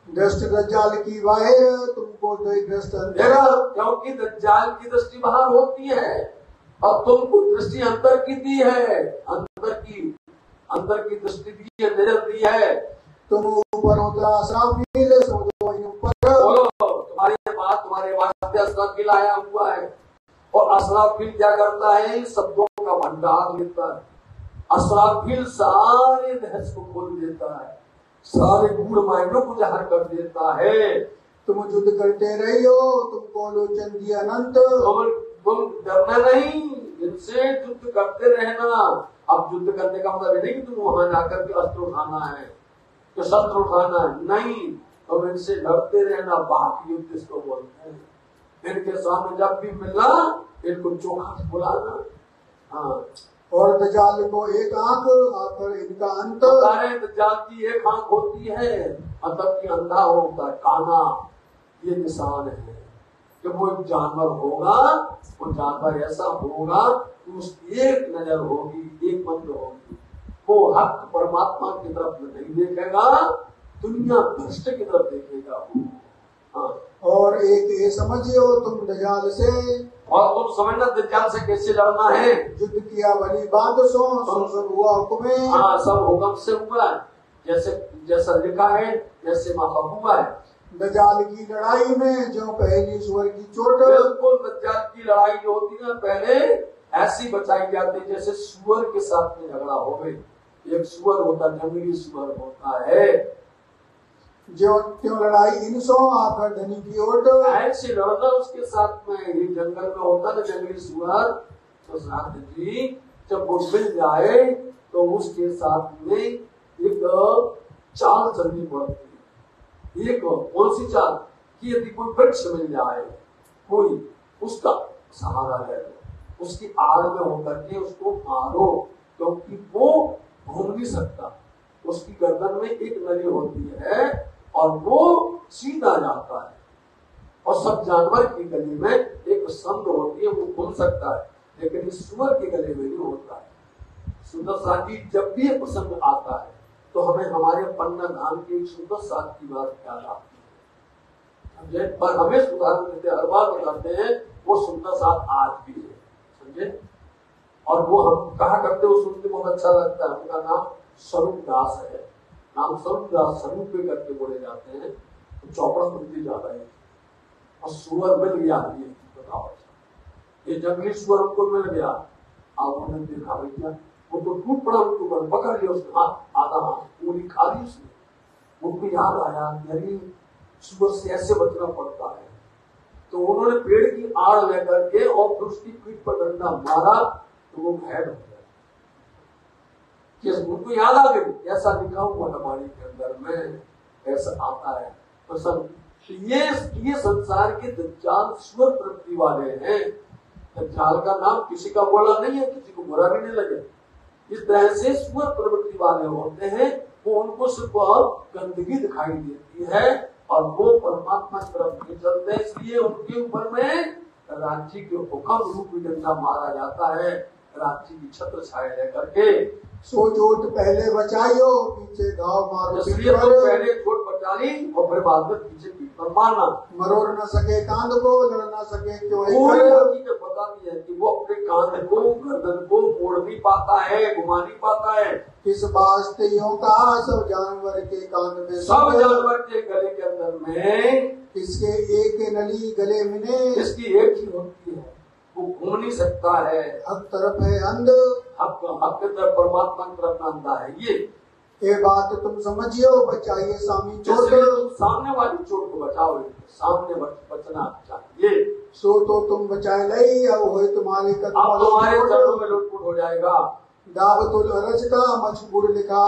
दृष्टि दज्जाल की बाहर तुमको दृष्टि अंदर, क्योंकि दज्जाल की दृष्टि बाहर होती है और तुमको दृष्टि अंदर की दी है, अंदर की दृष्टि दी है, नजर दी है। तुम ऊपर उतरा असराफील ऊपर, बोलो तुम्हारे वास्ते असराफील आया हुआ है। और असराफील क्या करता है, शब्दों का भंडार लेता है। असराफील सारे रहस्य को खोल देता है, सारे गूढ़ मायनों को जाहिर कर देता है। तुम युद्ध करते रही हो, तुमको लोचन दिया अनंत। तुम डरना नहीं, इनसे युद्ध करते रहना। अब युद्ध करने का मतलब नहीं कि तुम वहां जाकर के अस्त्र उठाना है, तो शस्त्र उठाना है, नहीं। तो इनसे लड़ते रहना बाक युद्ध इसको बोलते हैं। इनके सामने जब भी मिलना इनको चोखा से बुलाना। हाँ, और दज्जाल को एक आंख आकर इनका अंत। सारे दज्जाल की एक आंख होती है, मतलब कि अंधा होता है, काना। ये निशान है कि वो एक जानवर होगा, वो जानवर ऐसा होगा कि उसकी एक नजर होगी, एक मंत्र होगी। वो हक परमात्मा की तरफ नहीं देखेगा, दुनिया भ्रष्ट की तरफ देखेगा वो। हाँ, और एक ये समझियो तुम दज्जाल से, और तुम समझना दज्जाल से कैसे लड़ना है। युद्ध किया भली बात सुन हुआ हुक्म। हाँ, सब हुक्म से हुआ है, जैसे जैसा लिखा है वैसे माफा हुआ है। दज्जाल की लड़ाई में जो पहली सुअर की चोट। बिल्कुल, दज्जाल की लड़ाई जो होती है पहले ऐसी बचाई जाती है जैसे सुअर के साथ में झगड़ा हो गई। एक सुअर होता, जंगली सुअर होता है, जो क्यों लड़ाई इनसो आकर धनी की ओट। ऐसे लड़ना उसके साथ में। ये जंगल में होता ना जंगली सुअर, तो साथ जी जब वो मिल जाए तो उसके साथ में एक चाल चलनी पड़ती है। एक कौन सी चाल कि यदि कोई वृक्ष मिल जाए, कोई उसका सहारा ले लो, उसकी आड़ में होकर के उसको मारो, क्योंकि वो घूम नहीं सकता। उसकी गर्दन में एक नली होती है और वो सीधा जाता है। और सब जानवर की गले में एक संग होती है, वो घूम सकता है, लेकिन इस सुअर के गले में नहीं होता है। सुंदर साथ जी जब भी एक प्रसंग आता है तो हमें हमारे पन्ना धाम की एक सुंदर साथ की बात याद आती है, समझे। पर हमें सुधार देते हर बार बताते हैं वो सुंदर साथ आज भी है, समझे। और वो हम कहा करते हो, सुनते बहुत अच्छा लगता है। उनका नाम स्वरूप दास है, नाम स्वरूप दास, स्वरूप पे करके बोले जाते हैं। तो चौपड़ा सुनती ज्यादा है। और सुअर मिल गया, ये बताओ, ये जंगली सुअर उनको मिल गया। अब उन्होंने देखा भैया वो तो टूट पड़ा, उनको पकड़ लिया उसने, हाथ आधा हाथ पूरी खा ली उसने। उनको याद आया यारी सुअर से ऐसे बचना पड़ता है। तो उन्होंने पेड़ की आड़ लेकर के और फिर उसकी पीठ पर डंडा मारा तो वो घायल हो गया। उनको याद आ गई, ऐसा लिखा हुआ हमारे के अंदर में, ऐसा आता है। तो सब ये संसार के दज्जाल सुअर प्रवृत्ति वाले हैं। दज्जाल का नाम किसी का बोला नहीं है, किसी को बुरा भी नहीं लगे। इस तरह से सुअर प्रवृत्ति वाले होते हैं, वो उनको सिर्फ गंदगी दिखाई देती है और वो परमात्मा की तरफ नहीं चलते, इसलिए उनके ऊपर में राज्य के हुक्म रूप डंडा मारा जाता है। राज्य की छत्र छाया लेकर के सो चोट पहले बचाइयो पीछे घाव मारो, इसलिए तो पहले चोट बचा ली और फिर बाद में पीछे पीठ पर मारना। मरोड़ न सके कांध को, लड़ न सके क्यों पता नहीं है कि वो अपने कांध को गर्दन को मोड़ नहीं पाता है, घुमा नहीं पाता है। किस वास्ते यूं का सब जानवर के कान में, सब जानवर के गले के अंदर में इसके एक नली गले में, इसकी एक ही होती है, वो घूम नहीं सकता है। हक तरफ है अंध, हक तरफ परमात्मा की तरफ अंधा है। ये बात तुम समझियो, बचाइए सामी चोट। तुम सामने वाली चोट को बचाओ, सामने बचना चाहिए। सो तो तुम बचाए नहीं, अब हो तुम्हारे चरणों में लुटपुट हो जाएगा। दावतुल अरज का मजबूर लिखा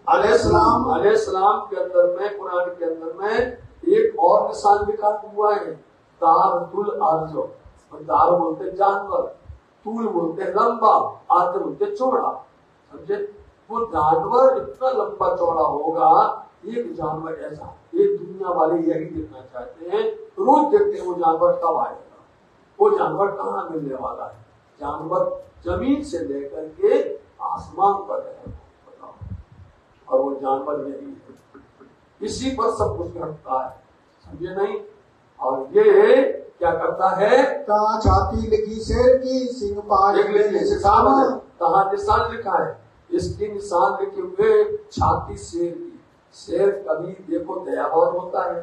अलैहिस्सलाम के अंदर में, कुरान के अंदर में एक और निशान लिखा हुआ है, दावतुल अर्ज। दार बोलते जानवर, तूल बोलते लंबा, आर्ज बोलते चौड़ा, समझे। वो जानवर इतना लंबा चौड़ा होगा, एक जानवर ऐसा, एक दुनिया वाले यही देखना चाहते हैं, रोज देखते हैं वो जानवर कब आएगा, वो जानवर कहाँ मिलने वाला है। जानवर जमीन से लेकर के आसमान पर है, बताओ, और वो जानवर यही है, इसी पर सब कुछ घटता है, समझे नहीं। और ये क्या करता है, कहाँ छाती लिखी शेर की, सिंह पाल कहाँ निशान लिखा है, इसके निशान लिखे हुए छाती शेर की। शेर कभी देखो दयावान होता है,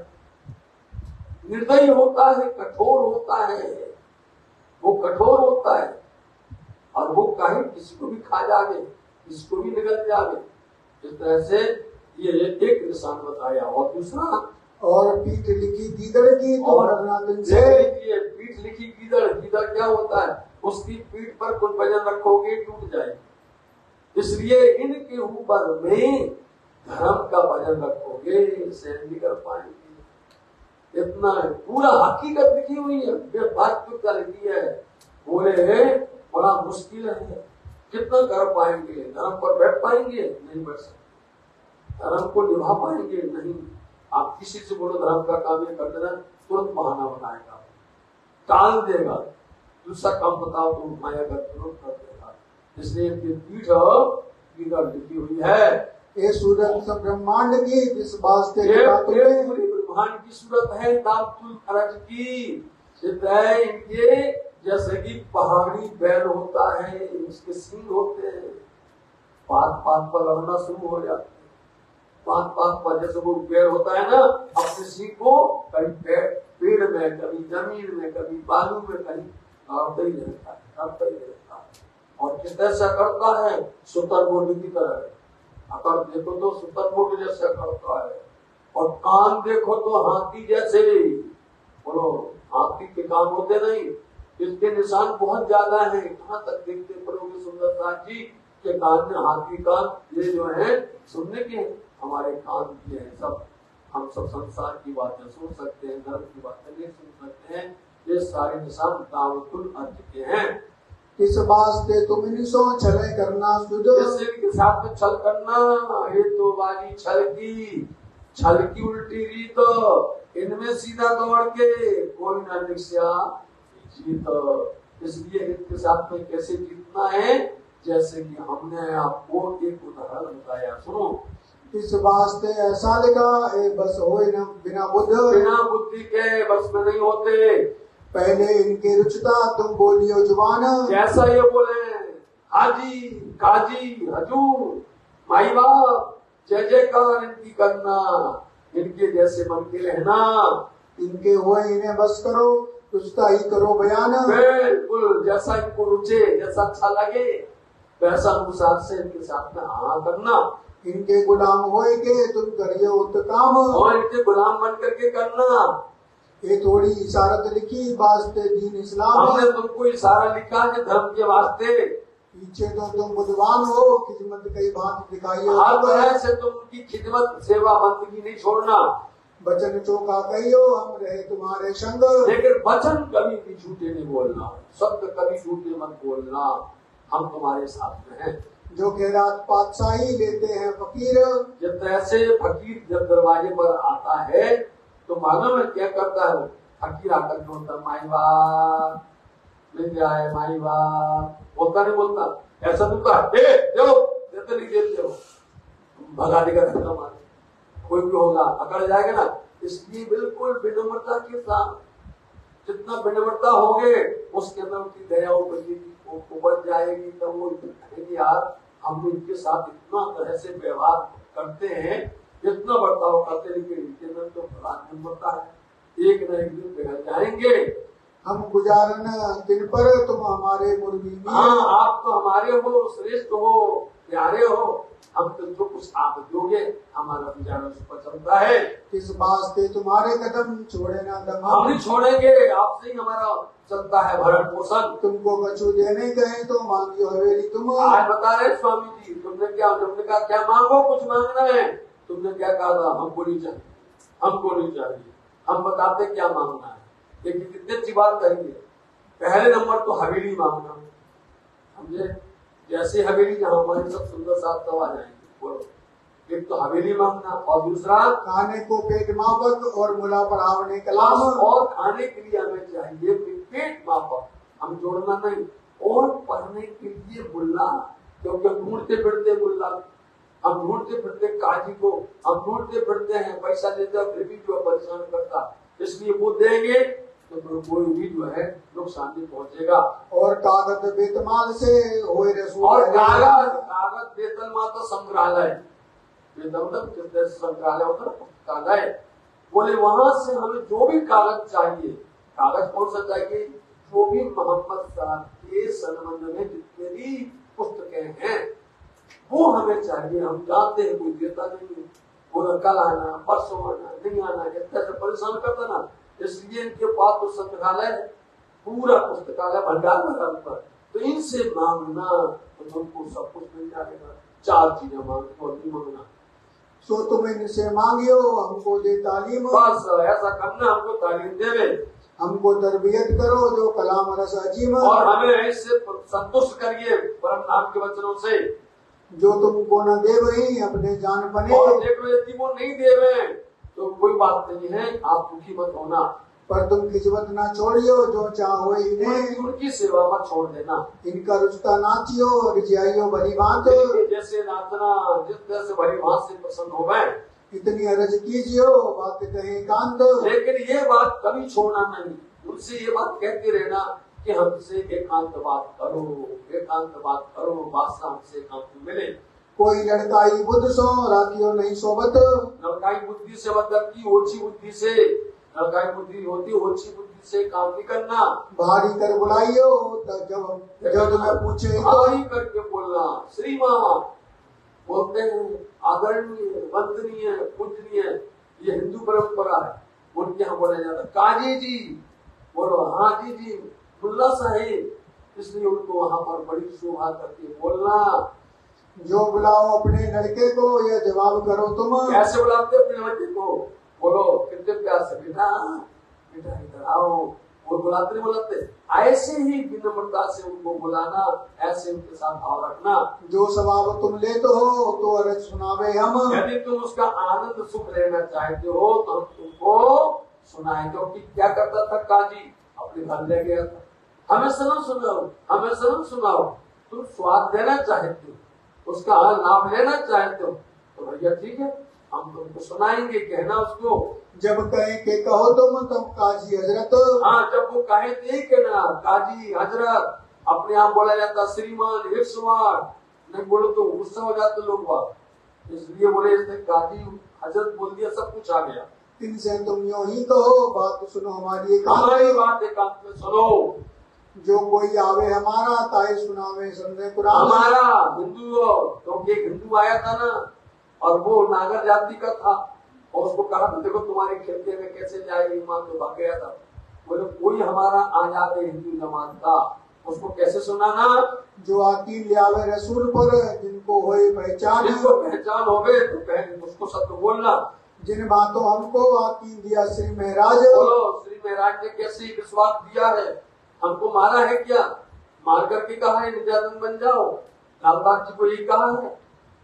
निर्दयी होता है, कठोर होता है, वो कठोर होता है और वो कहीं किसी को भी खा जावे, किसी को भी निगल जावे। इस तरह से ये एक निशान बताया। और दूसरा, और पीठ लिखी गीदड़ की, और पीठ लिखी गीदड़। गीदड़ क्या होता है, उसकी पीठ पर कुछ वजन रखोगे टूट जाएगी, इसलिए इनके ऊपर में धर्म का भजन रखोगे सहन नहीं कर पाएंगे। इतना पूरा हकीकत लिखी हुई है, वास्तविकता लिखी है। बोले बड़ा मुश्किल है, कितना कर पाएंगे? धर्म पर बैठ पाएंगे? नहीं बैठ सकते। धर्म को निभा पाएंगे? नहीं। आप किसी से बोलो धर्म का काम ये कर देना, तुरंत बहाना बनाएगा, टाल देगा। दूसरा काम बताओ तो माया का तुरंत कर देगा। इसलिए इनकी पीठ लिखी हुई है। ये सूरत ब्रह्मांड की जिस वास्ते पूरी ब्रह्मांड की सूरत है दातुल अरज की। इनके जैसे कि पहाड़ी बैल होता है, इसके सींग होते हैं, पात पात पर लड़ना शुरू हो जाते हैं। पात पात पर जैसे वो बैल होता है ना, अपने सींग को कभी पेड़ में, कभी जमीन में, कभी बालू में, कहीं काटता ही रहता है, काटता ही रहता है। और किस तरह से करता है? शुतुरमुर्ग की तरह। अगर देखो तो शुतुरमुर्ग जैसा करता है, और कान देखो तो हाथी जैसे। बोलो हाथी के कान होते नहीं, इसके निशान बहुत ज्यादा है। कहाँ तक देखते पड़ोगे सुंदरता जी के कान में हाथी कान, ये जो है सुनने के हमारे कान के हैं। सब हम सब संसार की बातें सुन सकते हैं, धर्म की बातें नहीं सुन सकते हैं। ये सारे निशान दावतुल अर्ज के हैं। इस वास्ते तुम इनसो छल करना सुध, के साथ में छल करना ये तो वाली छल की उल्टी रीत, इनमें सीधा दौड़ के कोई न निश्या जीत। इसलिए इनके साथ में कैसे जीतना है? जैसे कि हमने आपको एक उदाहरण बताया, सुनो। इस वास्ते ऐसा लिखा बस होए न बिना बुद्धि के बस में नहीं होते। पहले इनके रुचता तुम बोलियो जुबान, जैसा ये बोले हाजी काजी हजूर माई बाप जय जयकार इनकी करना, इनके जैसे मन के रहना। इनके हुए इन्हें बस करो, रुचता ही करो बयान। बिल्कुल जैसा इनको रुचे, जैसा अच्छा लगे वैसा अनुसार से इनके साथ में हाँ करना। इनके गुलाम होए के तुम करियो उत्तम, और इनके गुलाम बन करके करना। ये थोड़ी इशारत लिखी वास्ते दीन इस्लाम, हमने तुमको इशारा लिखा कि धर्म के वास्ते। पीछे तो तुम बुद्धवान हो, खिदमत कई बात दिखाई हर तरह से तुम उनकी खिदमत सेवा बंदगी नहीं छोड़ना। वचन चौका कहियो हम रहे तुम्हारे संग, लेकिन वचन कभी भी झूठे नहीं बोलना, शब्द कभी झूठे मत बोलना, हम तुम्हारे साथ में हैं। जो खैरात पातशाही लेते हैं फकीर, जब ऐसे फकीर जब दरवाजे पर आता है तो मालूम है क्या करता है? फकीर आकर के बोलता माई बाप मिल जाए, माई बाप बोलता नहीं बोलता, ऐसा बोलता देते नहीं देते हो, भगा देगा धक्का मार, कोई भी होगा अकड़ जाएगा ना। इसलिए बिल्कुल विनम्रता के साथ, जितना विनम्रता होगे उसके अंदर उनकी दया उपज जाएगी। तब वो कहेंगे यार हम इनके साथ इतना तरह से व्यवहार करते हैं, इतना बर्ताव करते, लेकिन इनके अंदर तो विनम्रता है, एक न एक दिन बिगड़ जाएंगे। हम गुजारन दिन पर तुम हमारे मुर्गी। हाँ आप तो हमारे हो, श्रेष्ठ हो, प्यारे हो, हम तो जो कुछ आप दोगे हमारा गुजारा उस पर चलता है। इस वास्ते तुम्हारे कदम छोड़े ना दम, हम नहीं छोड़ेंगे, आपसे ही हमारा चलता है भरण पोषण। तुमको कछु देने कहे तो मांगियो हवेली तुम। आज बता रहे स्वामी जी, तुमने कहा क्या मांगो, कुछ मांगना है? तुमने क्या कहा था? हमको नहीं चाहिए, हमको नहीं चाहिए। हम बताते क्या मांगना है, लेकिन कितनी अच्छी बात कहेंगे। पहले नंबर तो हवेली मांगना, समझे? जैसे हवेली जहाँ हमारे सब सुंदर साथ सब आ जाएंगे। बोलो, एक तो हवेली मांगना, और दूसरा खाने को पेट मापक और मुला पढ़ावने कलाम। और खाने के लिए हमें चाहिए पेट मापक, हम जोड़ना नहीं, और पढ़ने के लिए मुल्ला, क्योंकि हम ढूंढते फिरते मुल्ला, हम ढूंढते फिरते काजी को, हम ढूंढते फिरते हैं, पैसा लेता फिर भी जो परेशान करता, इसलिए वो देंगे तो कोई भी जो है नुकसान नहीं पहुंचेगा। और कागज बेतमाल से होए रसूल, और कागज बेतल माता संग्रहालय, संग्रहालय होता है पुस्तकालय, बोले वहां से हमें जो भी कागज चाहिए, कागज कौन सा चाहिए? जो भी मोहम्मद साहब के संबंध में जितने भी पुस्तकें हैं वो हमें चाहिए। हम जानते हैं कोई देता नहीं है, बोला कल आना, परसों आना, नहीं आना, जितने से परेशान करता ना। इसलिए इनके पास तो संग्रहालय, पूरा पुस्तकालय भंडार भरा पर, तो इनसे मांगना तो तुमको सब कुछ मिल जाएगा। चार चीजें मांगो और नहीं मांगना, सो तुम इनसे मांगियो हमको दे तालीम, बस ऐसा करना, हमको तालीम देवे, हमको तरबियत करो जो कलाम रस अजीम, और हमें इससे संतुष्ट करिए परम नाम के वचनों से। जो तुमको न दे वही अपने जान बने, और देखो यदि वो नहीं देवे तो कोई बात नहीं है, आप दुखी मत होना, पर तुम खिजमत ना छोड़ियो जो चाहो इन्हें, उनकी सेवा मत छोड़ देना। इनका रुचता नाचियो रिझाइयो भली बात, जैसे नाचना जिस तरह से भली भांत से प्रसन्न हो गए, इतनी अरज कीजियो बात कहे कांत, लेकिन ये बात कभी छोड़ना नहीं, उनसे ये बात कहते रहना कि हमसे एकांत बात करो, एकांत बात करो, बादशाह हमसे एकांत मिले। कोई लड़काई बुद्ध सो राखियो नहीं सोबत, लड़काई बुद्धि से मतलब की ओछी बुद्धि से, लड़काई बुद्धि होती ओछी बुद्धि से काम नहीं करना। भारी कर बुलाइयो जब मैं पूछे भारी करके बोलना, श्रीमान बोलते हैं, आदरणीय, वंदनीय, पूजनीय, ये हिंदू परंपरा है, उनके यहाँ बोला जाता काजी जी, बोलो हाँ जी, मुल्ला साहिब, इसलिए उनको वहाँ पर बड़ी शोभा करके बोलना। जो बुलाओ अपने लड़के को यह जवाब करो तुम, कैसे बुलाते अपने लड़के को, बोलो कितने प्यार से, बेटा बेटा इधर आओ, वो बुलाते नहीं बुलाते, ऐसे ही विनम्रता से उनको बुलाना, ऐसे उनके साथ भाव रखना। जो स्वभाव तुम लेते हो तो अरज सुनावे हम, यदि तुम उसका आनंद सुख लेना चाहते हो तो हम तुमको सुनाए। क्योंकि क्या करता था काजी, अपने घर ले गया था, हमें सनम सुनाओ, हमें सनम सुनाओ, तुम स्वाद लेना चाहते हो, उसका नाम लेना चाहते हो तो भैया ठीक है, हम तुमको सुनाएंगे, कहना उसको। जब कहे के कहो तुम काजी हजरत, हाँ, जब वो कहे तो यही कहना काजी हजरत, अपने आप बोला जाता श्रीमान, हिस्सवार, नहीं बोलो तो गुस्सा हो जाते लोग बात, इसलिए बोले इसने काजी हजरत बोल दिया, सब कुछ आ गया। इनसे तुम यूं ही कहो बात सुनो हमारी हमारी बात एकांत में सुनो। जो कोई आवे हमारा ताई सुनावे संदेह कुरान, हमारा हिंदू हो, क्योंकि एक हिंदू आया था ना, और वो नागर जाति का था, और उसको कहा था देखो तुम्हारे खेलते में कैसे जाए ईमान, तो भाग गया था। बोले कोई हमारा आजाद हिंदू जमात का, उसको कैसे सुनाना, जो आकीम ले आवे रसूल पर जिनको होए पहचान, जिनको पहचान हो गए तो उसको सत्य बोलना। जिन बातों हमको आकीम दिया श्री महराज, बोलो श्री महराज ने कैसे विश्वास दिया है, हमको मारा है क्या, मार करके कहा है निजातन बन जाओ, लालबाग जी को यही कहा है,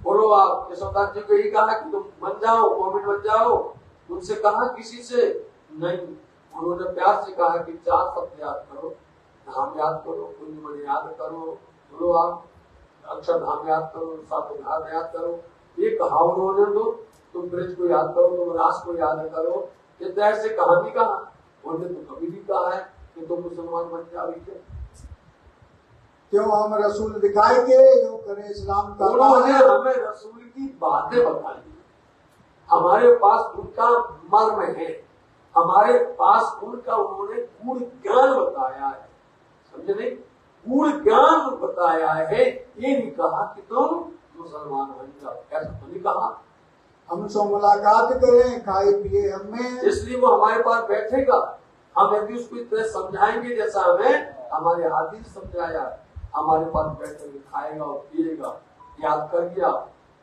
बोलो आप यशोदास जी को यही कहा कि तुम बन जाओ, मोमिन बन जाओ, उनसे कहा किसी से नहीं, उन्होंने प्यार से कहा कि 4 शब्द याद करो, धाम याद करो, कुंज मन याद करो, बोलो आप अक्षर धाम याद करो, 7 घाट याद करो, ये कहा उन्होंने, तो तुम ब्रज को याद करो, तुम रास को याद करो, कितने ऐसे कहा नहीं कहा, उन्होंने तो कभी भी कहा है कि तुम मुसलमान बन जाओ। क्यों हम रसूल दिखाए के जो करे इस्लाम का, उन्होंने हमें रसूल की बातें बताई, हमारे पास उनका मर्म है, हमारे पास उनका उन्होंने गूढ़ ज्ञान बताया है, समझे नहीं, गूढ़ ज्ञान बताया है, ये नहीं कहा कि तुम मुसलमान बन जाओ, ऐसा तो नहीं कहा। हमसे मुलाकात करें, खाए पिए हमें, इसलिए वो हमारे पास बैठेगा, हम यदि उसको इस तरह समझाएंगे जैसा हमें हमारे हाथी ने समझाया, हमारे पास बैठ कर खाएगा और पिएगा। याद कर लिया,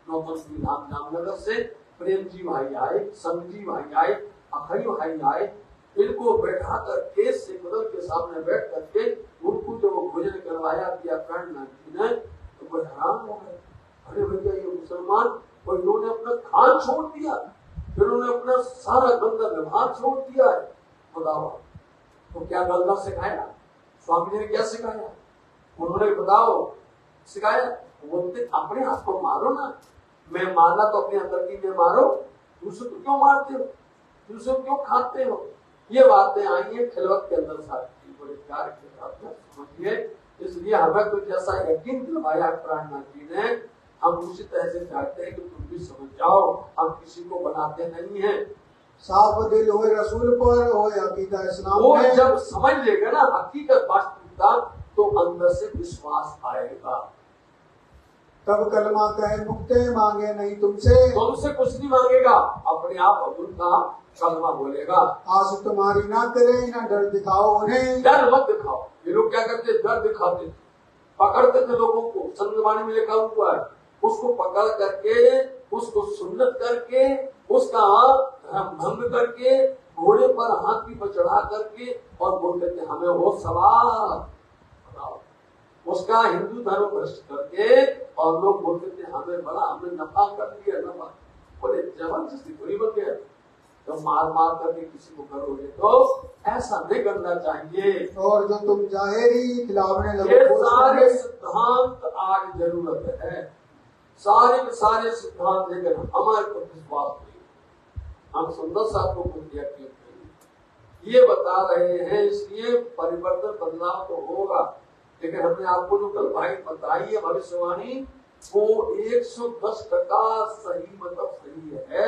नौतन धाम जामनगर से प्रेम जी भाई आए, संग जी भाई आए, अखई भाई आए, इनको बैठा कर केस से बदल के सामने बैठ करके उनको जो भोजन करवाया किया प्राणनाथ जी ने, तो वो हैरान हो गए, अरे भैया ये मुसलमान, और इन्होंने अपना खान छोड़ दिया, इन्होंने अपना सारा गंदा व्यवहार छोड़ दिया है, बताओ तो क्या गंदा सिखाया, स्वामी ने क्या सिखाया, उन्होंने बताओ सिखाया, बोलते अपने हाथ को मारो ना, मैं मारना तो अपने अंदर की में मारो, दूसरे को क्यों मारते हो, दूसरे को क्यों खाते हो, ये बातें आई है खिलवत के अंदर साथी, बड़े प्यार के साथ समझिए। इसलिए हमें तो जैसा यकीन दिलवाया प्राणनाथ जी ने, हम उसी तरह से चाहते हैं कि तुम भी समझ जाओ, हम किसी को बनाते नहीं है। साफ दिल हो रसूल पर हो अकीदा इस्लाम वो में, जब समझ लेगा ना हकीकत वास्तविकता, तो अंदर से विश्वास आएगा, तब कलमा कहे मुक्ते मांगे नहीं तुमसे, तुमसे कुछ नहीं मांगेगा, अपने आप उनका कलमा बोलेगा। आस तुम्हारी ना करे ना डर दिखाओ उन्हें, डर मत दिखाओ, ये लोग क्या करते, डर दिखाते थे, पकड़ते थे लोगों को, संतवाणी में लिखा हुआ है, उसको पकड़ करके उसको सुन्नत करके, उसका भंग करके, घोड़े पर हाथी पर चढ़ा करके और बोलते थे हमें हो सवार, उसका हिंदू धर्म भ्रष्ट करके और लोग बोलते थे हमें बड़ा, हमने नफा कर दिया, नफा। बोले जबरदस्ती थोड़ी बन गया, तो मार मार करके किसी को करोगे तो ऐसा नहीं करना चाहिए। और जो तुम जाहिरी खिलावने ये लगो, सारे सिद्धांत आज जरूरत है, सारे के सारे सिद्धांत, लेकिन हमारे को विश्वास नहीं। हम सुंदर साहब को कुछ यकीन नहीं, ये बता रहे हैं, इसलिए परिवर्तन बदलाव तो होगा, लेकिन हमने आपको जो कल भाई बताई है भविष्यवाणी, वो 110% सही, मतलब सही है,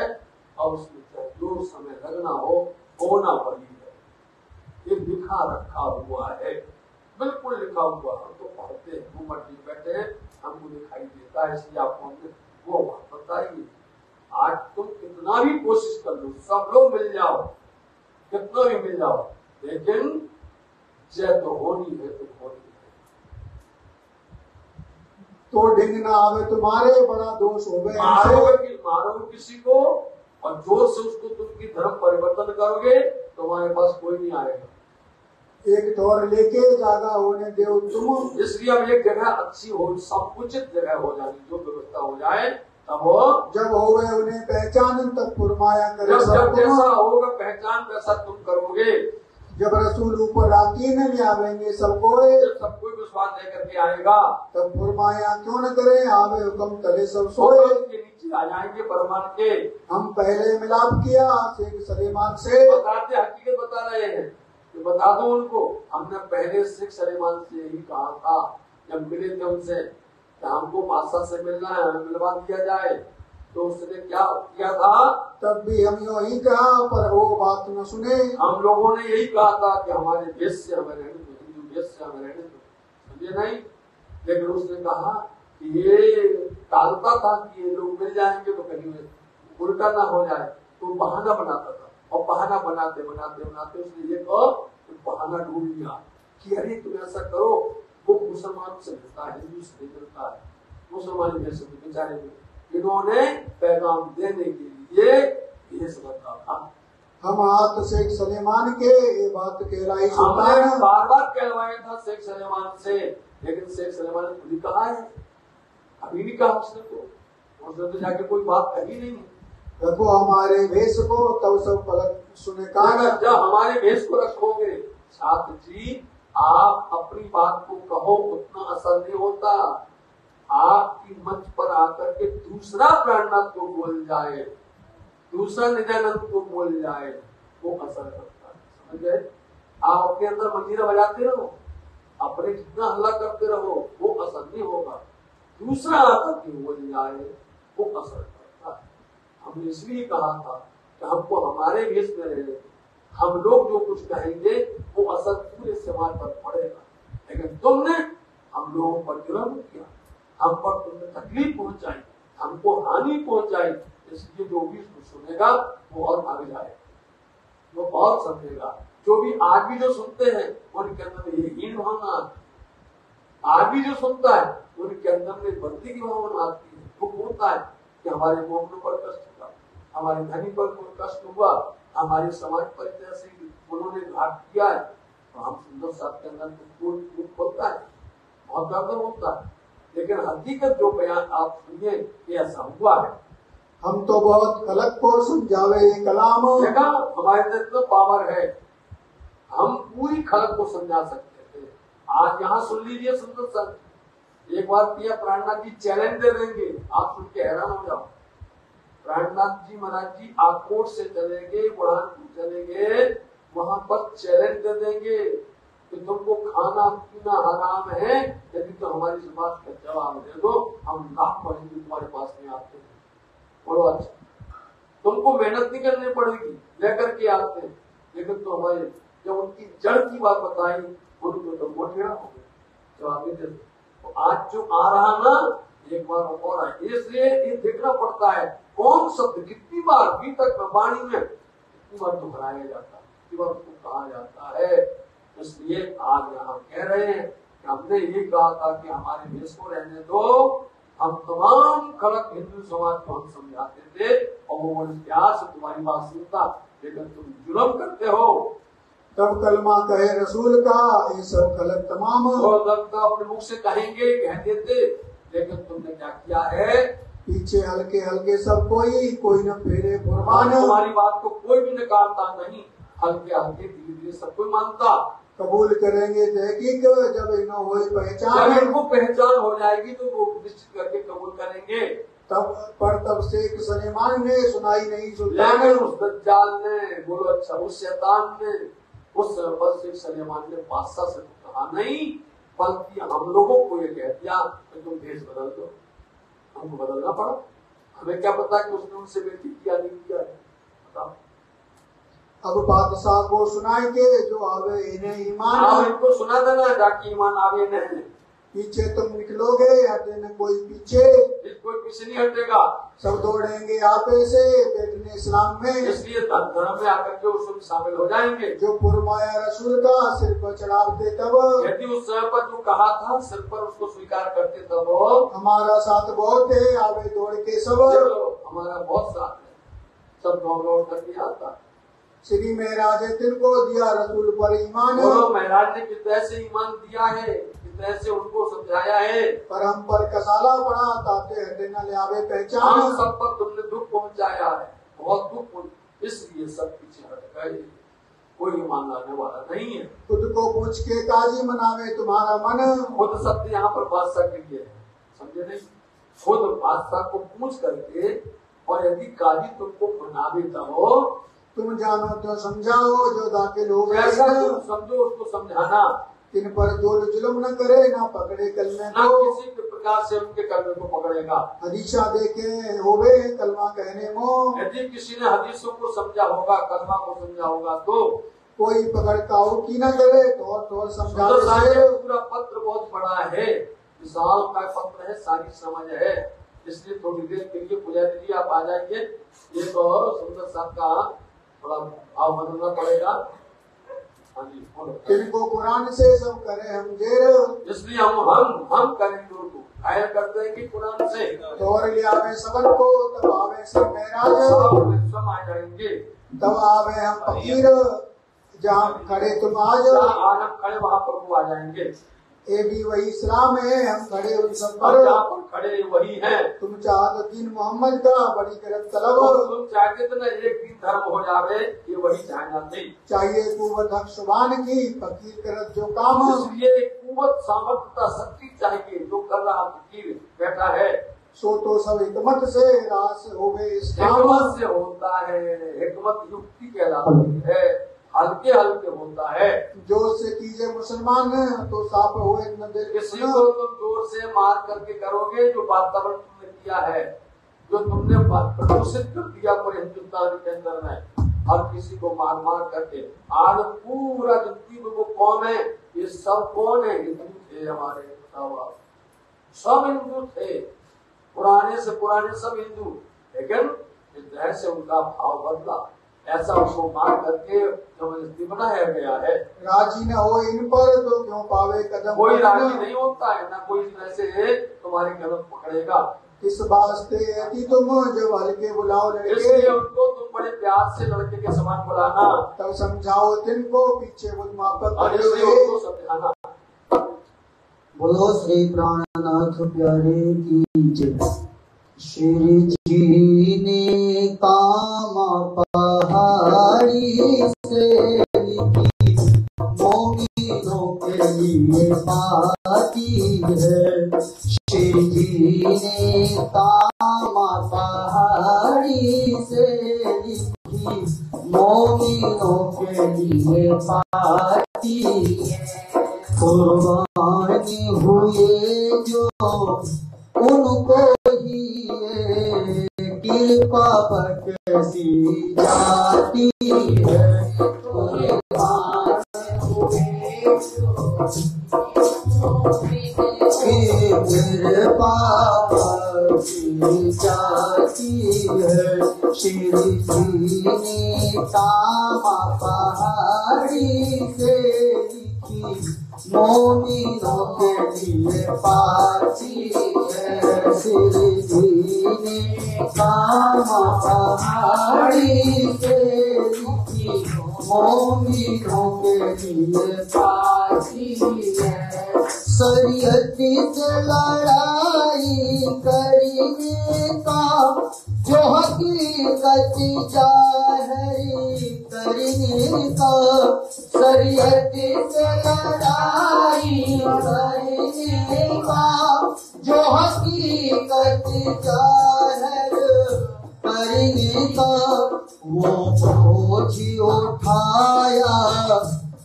और उसमें चाहे जो समय लगना हो, होना वही है। ये लिखा रखा हुआ है, बिल्कुल लिखा हुआ। हम तो पढ़ते हैं, घूमर जी बैठे हैं, हमको दिखाई देता है, इसलिए आपको हमने वो बात बताइए। आज तुम कितना भी कोशिश कर लो, सब लोग मिल जाओ, कितना भी मिल जाओ, लेकिन जय तो होनी है, तो होनी है। तो ढिंग ना आवे तुम्हारे, बड़ा दोष हो गए। मारोगे किसी को और जोर से उसको तुमकी धर्म परिवर्तन करोगे, तुम्हारे पास कोई नहीं आएगा। एक दौर लेके जागा होने दो तुम। इसलिए अब एक जगह अच्छी हो, संकुचित जगह हो जाए, जो व्यवस्था हो जाए, तब वो जब होवे उन्हें पहचान तब फुरमाया करे। जब जैसा होगा पहचान वैसा तुम करोगे। जब रसूल ऊपर राती न आवेंगे सबको, जब सबको विश्वास लेकर के आएगा, तब फुरमाया क्यों न करे, आवे हुक्म तले सब सोए। के नीचे आ जाएंगे परमान के। हम पहले मिलाप किया शेख सलेमान से, बताते हकीकत बता रहे हैं, तो बता दो उनको, हमने पहले शेख सलेमान से यही कहा था, जब मिले थे उनसे कि हमको बादशाह से मिलना है, हमें मिलवा दिया जाए, तो उसने क्या किया था? तब भी हम यही कहा, पर वो बात न सुने। हम लोगों ने यही कहा था कि हमारे देश से हमें रहने दो, हिंदू देश से हमें रहने दो, समझे नहीं? लेकिन उसने कहा कि ये टालता था कि ये लोग मिल जाएंगे तो कहीं उल्टा ना हो जाए, तो बहाना बनाता था, और बहाना बनाते बनाते बनाते उसने ये बहाना ढूंढ लिया कि अरे तुम ऐसा करो, वो मुसलमान से मिलता है, हिंदू से मिलता है, मुसलमान देश से बेचारे में इन्होंने पैगाम देने के लिए भेज रखा था। हम हाथ शेख सलेमान के ये बात कहलाई हमने बार बार कहलवाया था शेख सलेमान से, लेकिन शेख सलेमान ने खुद कहा है, अभी भी कहा उसने तो जाके कोई बात कही नहीं। रखो हमारे भेष को तब सब पलक सुने का। जब हमारे भेष को रखोगे छात्र जी, आप अपनी बात को कहो उतना असर नहीं होता, आपकी मंच पर आकर के दूसरा प्राणनाथ को बोल जाए, दूसरा नित्यानंद को बोल जाए, वो असर करता है, समझ गए? आप अपने अंदर मंजीरा बजाते रहो, अपने जितना हल्ला करते रहो, वो असर नहीं होगा, दूसरा आकर के बोल जाए, वो असर करता है। हमने इसलिए कहा था कि हमको हमारे भेष में रहने, हम लोग जो कुछ कहेंगे वो असर पूरे समाज पर पड़ेगा, लेकिन तुमने हम लोगों पर जुर्म किया, हम पर तुमने तकलीफ पहुंचाई, हमको हानि पहुंचाई, इसलिए जो भी सुनेगा वो और आगे जाएगा, वो बहुत समझेगा। जो भी आज भी जो सुनते हैं उनके अंदर ये हीन भावना, आज भी जो सुनता है उनके अंदर में बंदी की भावना आती है, दुख होता है कि हमारे मोहनों पर कष्ट हुआ, हमारे धनी पर कोई कष्ट हुआ, हमारे समाज पर जैसे उन्होंने घात किया है, तो हम सुंदर साहब के अंदर दुख होता है, बहुत ज्यादा होता है, लेकिन हकीकत जो बयान आप सुनिए ये ऐसा हुआ है। हम तो बहुत खलक को समझावे कलाम, देखा हमारे अंदर तो पावर है, हम पूरी खलक को समझा सकते थे। आज यहाँ सुन लीजिए सुंदर सर, एक बार पिया प्राणनाथ जी चैलेंज दे देंगे, आप सुन के हैरान हो जाओ। प्राणनाथ जी महाराज जी आकोट से चलेंगे, बुरहानपुर चलेंगे, वहां पर चैलेंज दे देंगे कि तुमको खाना पीना हराम है, यदि तो हमारी इस बात का जवाब दे दो, हम लाखों हिंदू तुम्हारे पास में आते हैं। बोलो अच्छा, तुमको मेहनत नहीं करनी पड़ेगी, लेकर के आते हैं, लेकिन तो हमारे जब उनकी जड़ की बात बताई उनको तो मोटेरा हो गए, जवाब नहीं देते। तो आज जो आ रहा ना, एक बार और आए, इसलिए ये देखना पड़ता है कौन शब्द कितनी बार अभी तक वाणी में कितनी बार दोहराया जाता है, कितनी बार उसको कहा जाता है। इसलिए आज यहाँ कह रहे हैं कि हमने ये कहा था कि हमारे देश को रहने दो, हम तमाम खड़क हिंदू समाज को हम समझाते थे और वो प्यार से तुम्हारी बात सुनता, लेकिन तुम जुल्म करते हो। तब कलमा कहे रसूल का, ये सब गलत तमाम। और लगता अपने मुख से कहेंगे, कह देते, लेकिन तुमने क्या किया है? पीछे हल्के हल्के सब कोई न फेरे फुरमान। तुम्हारी बात को कोई भी नकारता नहीं, हल्के हल्के धीरे धीरे सब कोई मानता। कबूल करेंगे तहकीक जब इन्हों हो पहचान। जब इनको पहचान हो जाएगी तो वो निश्चित करके कबूल करेंगे। तब शेख सलेमान ने सुनाई नहीं सुल्तान। लेकिन उस दज्जाल ने, बोलो अच्छा, उस शैतान ने, उस शेख सलेमान ने बादशाह से कहा नहीं, बल्कि हम लोगों को ये कह दिया कि तुम भेष बदल दो। हमको बदलना पड़ा, हमें क्या पता कि उसने उनसे बेटी किया नहीं किया। बताओ, अब बादशाह को सुनाएंगे जो आवे इन्हें ईमान। हाँ, इनको सुना देना जाके ईमान आवे नहीं। पीछे तुम निकलोगे, हटे न कोई पीछे, कोई पीछे नहीं हटेगा। सब दौड़ेंगे आपे से बैठने इस्लाम में, इसलिए धर्म में आकर के उसमें शामिल हो जाएंगे। जो फुरमाया रसूल का सिर पर चढ़ाते तब, यदि उस समय पर जो कहा था सिर पर उसको स्वीकार करते तब, हमारा साथ बहुत है आवे दौड़ के सब। हमारा बहुत साथ है, सब दौड़ करके आता। श्री महराज तिनको दिया रसूल पर ईमान। महराज ने कितने से ईमान दिया है, कितने से उनको समझाया है। पर हम पर कसाला पड़ा, ताते हटे न ले आवे पहचान। हम सब पर तुमने दुख पहुंचाया है, बहुत दुख, इसलिए सब पीछे हट गए। कोई ईमान लाने वाला नहीं है। खुद को पूछ के काजी मनावे तुम्हारा मन। खुद सत्य यहाँ पर बादशाह के लिए है, समझे नहीं? खुद बादशाह को पूछ करके, और यदि काजी तुमको मनावे तब तुम जानो तो समझाओ, जो दाखिल हो गए जैसा तुम समझो उसको समझाना। इन पर जोर जुल्म न करे, ना पकड़े कलमे ना को, किसी भी प्रकार से उनके कलमे को पकड़ेगा। हदीसा देखे होवे कलमा कहने मो। यदि किसी ने हदीसों को समझा होगा, कलमा को समझा होगा, तो कोई पकड़ काऊ की न करे, थोड़ समझा दे। पूरा पत्र बहुत बड़ा है, विशाल का पत्र है, सारी समझ है, इसलिए थोड़ी देर के लिए पुजारी जी आप आ जाइए। ये तो सुंदर साहब का थोड़ा भाव बदलना पड़ेगा। हाँ जी, इनको कुरान से सब करे हम जेर, इसलिए हम करेंगे उनको घायल करते हैं कि कुरान से दौड़ ले आवे सबन को, तब आवे से महराज, सब आ जाएंगे। तब आवे हम फकीर, जहाँ खड़े तुम आज हम खड़े वहाँ पर वो आ जाएंगे। ये भी वही इस्लाम है, हम खड़े उन सब पर, जहाँ पर खड़े वही है। तुम चाहते दीन मोहम्मद का बड़ी करत तलब, तुम चाहते तो ना एक दिन धर्म हो जावे, ये वही चाहना नहीं। चाहिए कुवत हक सुबान की, फकीर करत जो काम। इसलिए कुवत सामर्थ्यता शक्ति चाहिए, जो कर रहा फकीर बैठा है, सो तो सब हिकमत से रास होवे इस्लाम। हिकमत से होता है, हिकमत युक्ति कहलाती है, हल्के हल्के होता है। जोर से कीजिए मुसलमान तो साफ हो न दे। किसी को तुम जोर से मार करके करोगे, जो वातावरण तुमने किया है, जो तुमने प्रदूषित कर दिया पूरे हिंदुस्तान के अंदर में, हर किसी को मार मार करके, आज पूरा जितनी भी वो कौन है, ये सब कौन है? हिंदू थे हमारे, सब हिंदू थे, पुराने से पुराने सब हिंदू, लेकिन जैसे उनका भाव बदला, ऐसा उसको मार करके जबरदस्ती बनाया गया है। राजी न हो इन पर तो क्यों पावे कदम, कोई राजी नहीं होता है, ना कोई ऐसे तुम्हारी कदम पकड़ेगा। किस वास्ते यदि तुम जब हल्के बुलाओ लड़के, इसलिए उनको तुम बड़े प्यार से लड़के के समान बुलाना, तब समझाओ तिनको पीछे बुद्ध मापक और इसलिए उनको समझाना। बोलो श्री प्राणनाथ प्यारे की जय। श्री जी ने काम पहाड़ी से लिखी, मोमिनों के लिए बाती है। श्री जी ने काम पहाड़ी से लिखी, मोमिनों के लिए बाती है। कुर्बानी हुए जो उनको ही कृपा बख्शी जाती है। कृपा बख्शी जाती है। श्री जी ने काम पहाड़ी से लिखी, मोमिनों के लिए पाची है। श्री जी ने काम पहाड़ी से लिखी, मोमिनों के लिए पाची है। शरीयत से लड़ाई करने का जो हकीकत जाहिर करने का, शरीयत से लड़ाई करने का जो हकीकत जाहिर करने का, वो बोझ उठाया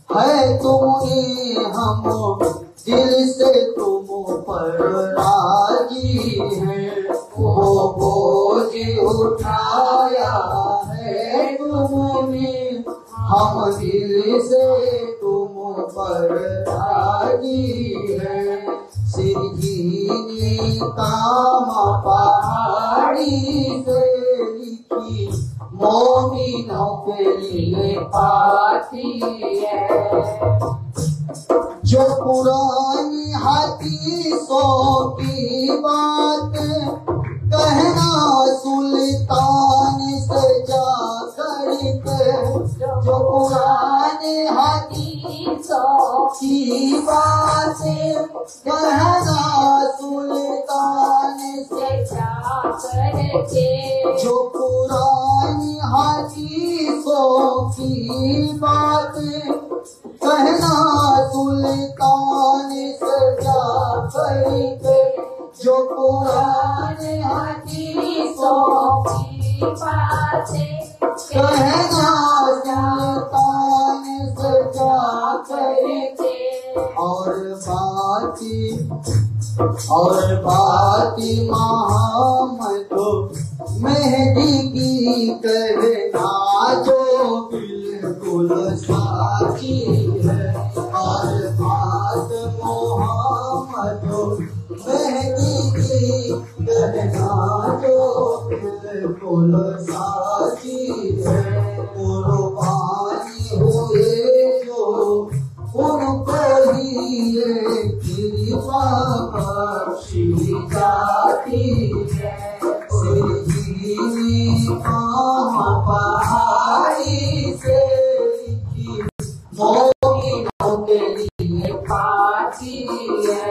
है तुमने हम दिल से तुम पर राजी है। वो बोझ उठाया है तुमने हम दिल से तुम पर राजी है। श्री जी ने काम पहाड़ी से लिखी, मोमिनों के लिए पाती है। जो पुरानी हदीसों की बात कहना सुल्तान से जा करके, जो पुराने हदीसों की बात कहना सुल्तान से जा करके, जो पुरानी हदीसों की बात कहना सुल्तान सजा करके, जो पुराने हदीसों की बातें कहना सुल्तान सजा करके। और बाती मोहम्मद मेहदी की कहना जो बिल्कुल साची है। और बात मोहम्मद मेहदी की कहना जो बिल्कुल साची है। कुर्बानी हुए जो उनको ही ये कृपा बख्शी जाती है। श्री जी ने काम पहाड़ी से लिखी, मोमिनों के लिए पाती है।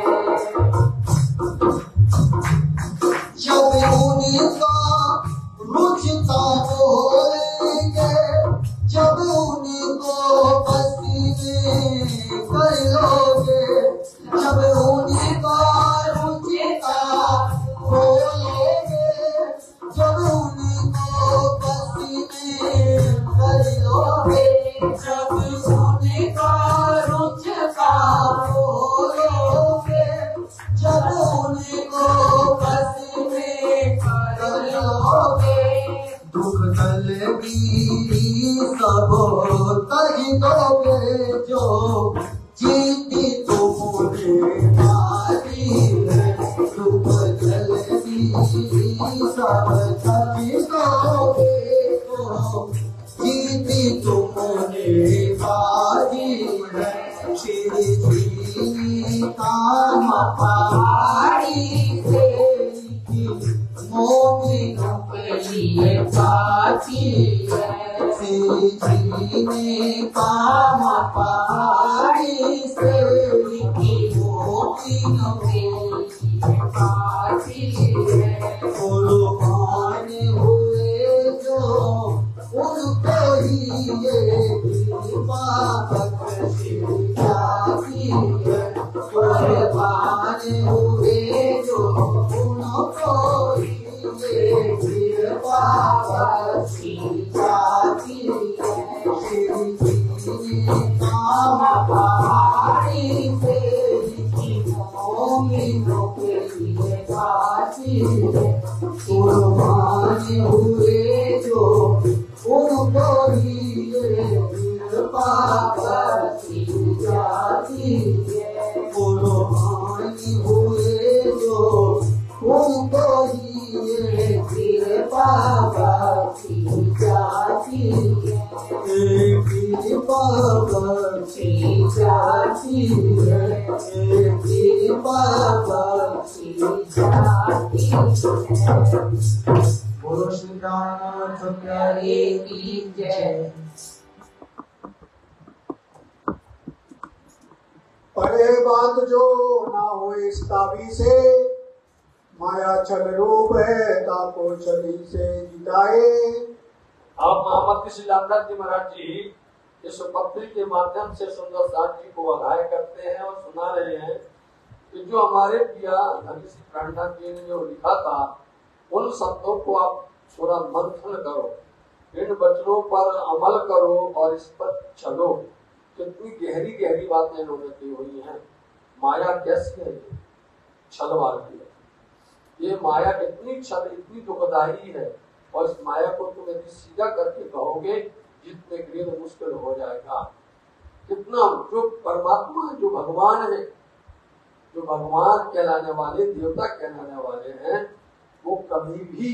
जब उनका रुचता बोलेंगे, जब उनको पसीने कर लोगे, जब उनका रुचता बोलोगे, जब उनको पसीने कर लोगे, जब उनका रुचता बोलोगे, जब उनको पसीने कर लोगे, दुख दलगी सब तज दोगे जो जीती तुमने मारी है। दुख दलगी सब तज दोगे जो जीती तुमने मारी है। श्री जी काम पहाड़ी से लिखी, मोमिनों के लिए पाती है। श्री जी ने काम पहाड़ी से लिखी, मोमिनों के लिए पाती है। कुर्बान हुए जो उनको ही ये कृपा बख्शी जाती है। कुर्बान हुए जो उनको ही ये कृपा बख्शी जाती है। श्री जी ने काम पहाड़ी से लिखी, मोमिनों के लिए पाती है। कुर्बान हुए जो उनको ही ये कृपा बख्शी जाती है। कुर्बान हुए जो उनको ही ये कृपा बख्शी जाती है। कृपा बख्शी जाती है। बोलो श्री रामचंद्र प्यारे की जय। पढ़े बात जो ना हो इस ताबी से, माया छल रूप है ताको छली से जिताए। आप महामंत्री श्री लालदास जी महाराज जी इस पत्री के माध्यम से सुंदर दास जी को बधाई करते हैं और सुना रहे हैं कि जो हमारे पिया धनी श्री प्राणनाथ जी ने जो लिखा था उन शब्दों को आप थोड़ा मंथन करो, इन वचनों पर अमल करो और इस पर चलो। कितनी गहरी गहरी बातें इन्होंने की हुई हैं। माया कैसी है? छल वाली है। ये माया इतनी छल, इतनी दुखदाई है और इस माया को तुम यदि सीधा करके कहोगे जीतने के लिए तो मुश्किल हो जाएगा। कितना जो परमात्मा जो भगवान है, जो भगवान कहलाने वाले, देवता कहलाने वाले हैं, वो कभी भी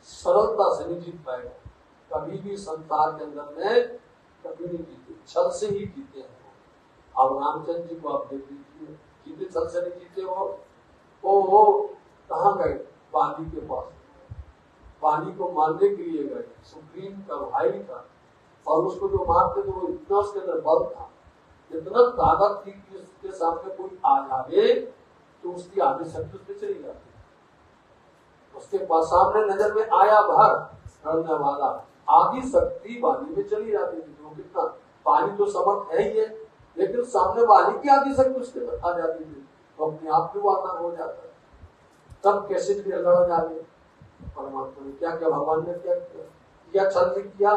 सरलता से नहीं जीत पाएगा। कभी भी संसार के अंदर में कभी नहीं जीते, छल से ही जीते हैं। अब रामचंद्र जी को आप देख लीजिए, जीते छल से नहीं जीते वो कहाँ गए? बाली के पास। बाली को मारने के लिए गए, सुग्रीव का भाई था और उसको जो मारते थे वो इतना उसके अंदर बल था, इतना ताकत थी कि उसके सामने कोई आ जाए तो उसकी आधी शक्ति उसमें चली जाती। उसके पास सामने नजर में आया भर लड़ने वाला, आधी शक्ति बाली में चली जाती थी। तो कितना बाली तो समर्थ है ही है, लेकिन सामने बाली की आधी शक्ति उसके अंदर आ जाती थी तो अपने आप भी वादा हो जाता है। तब कैसे लड़ जाते? परमात्मा ने क्या किया? भगवान ने क्या किया? छल से किया।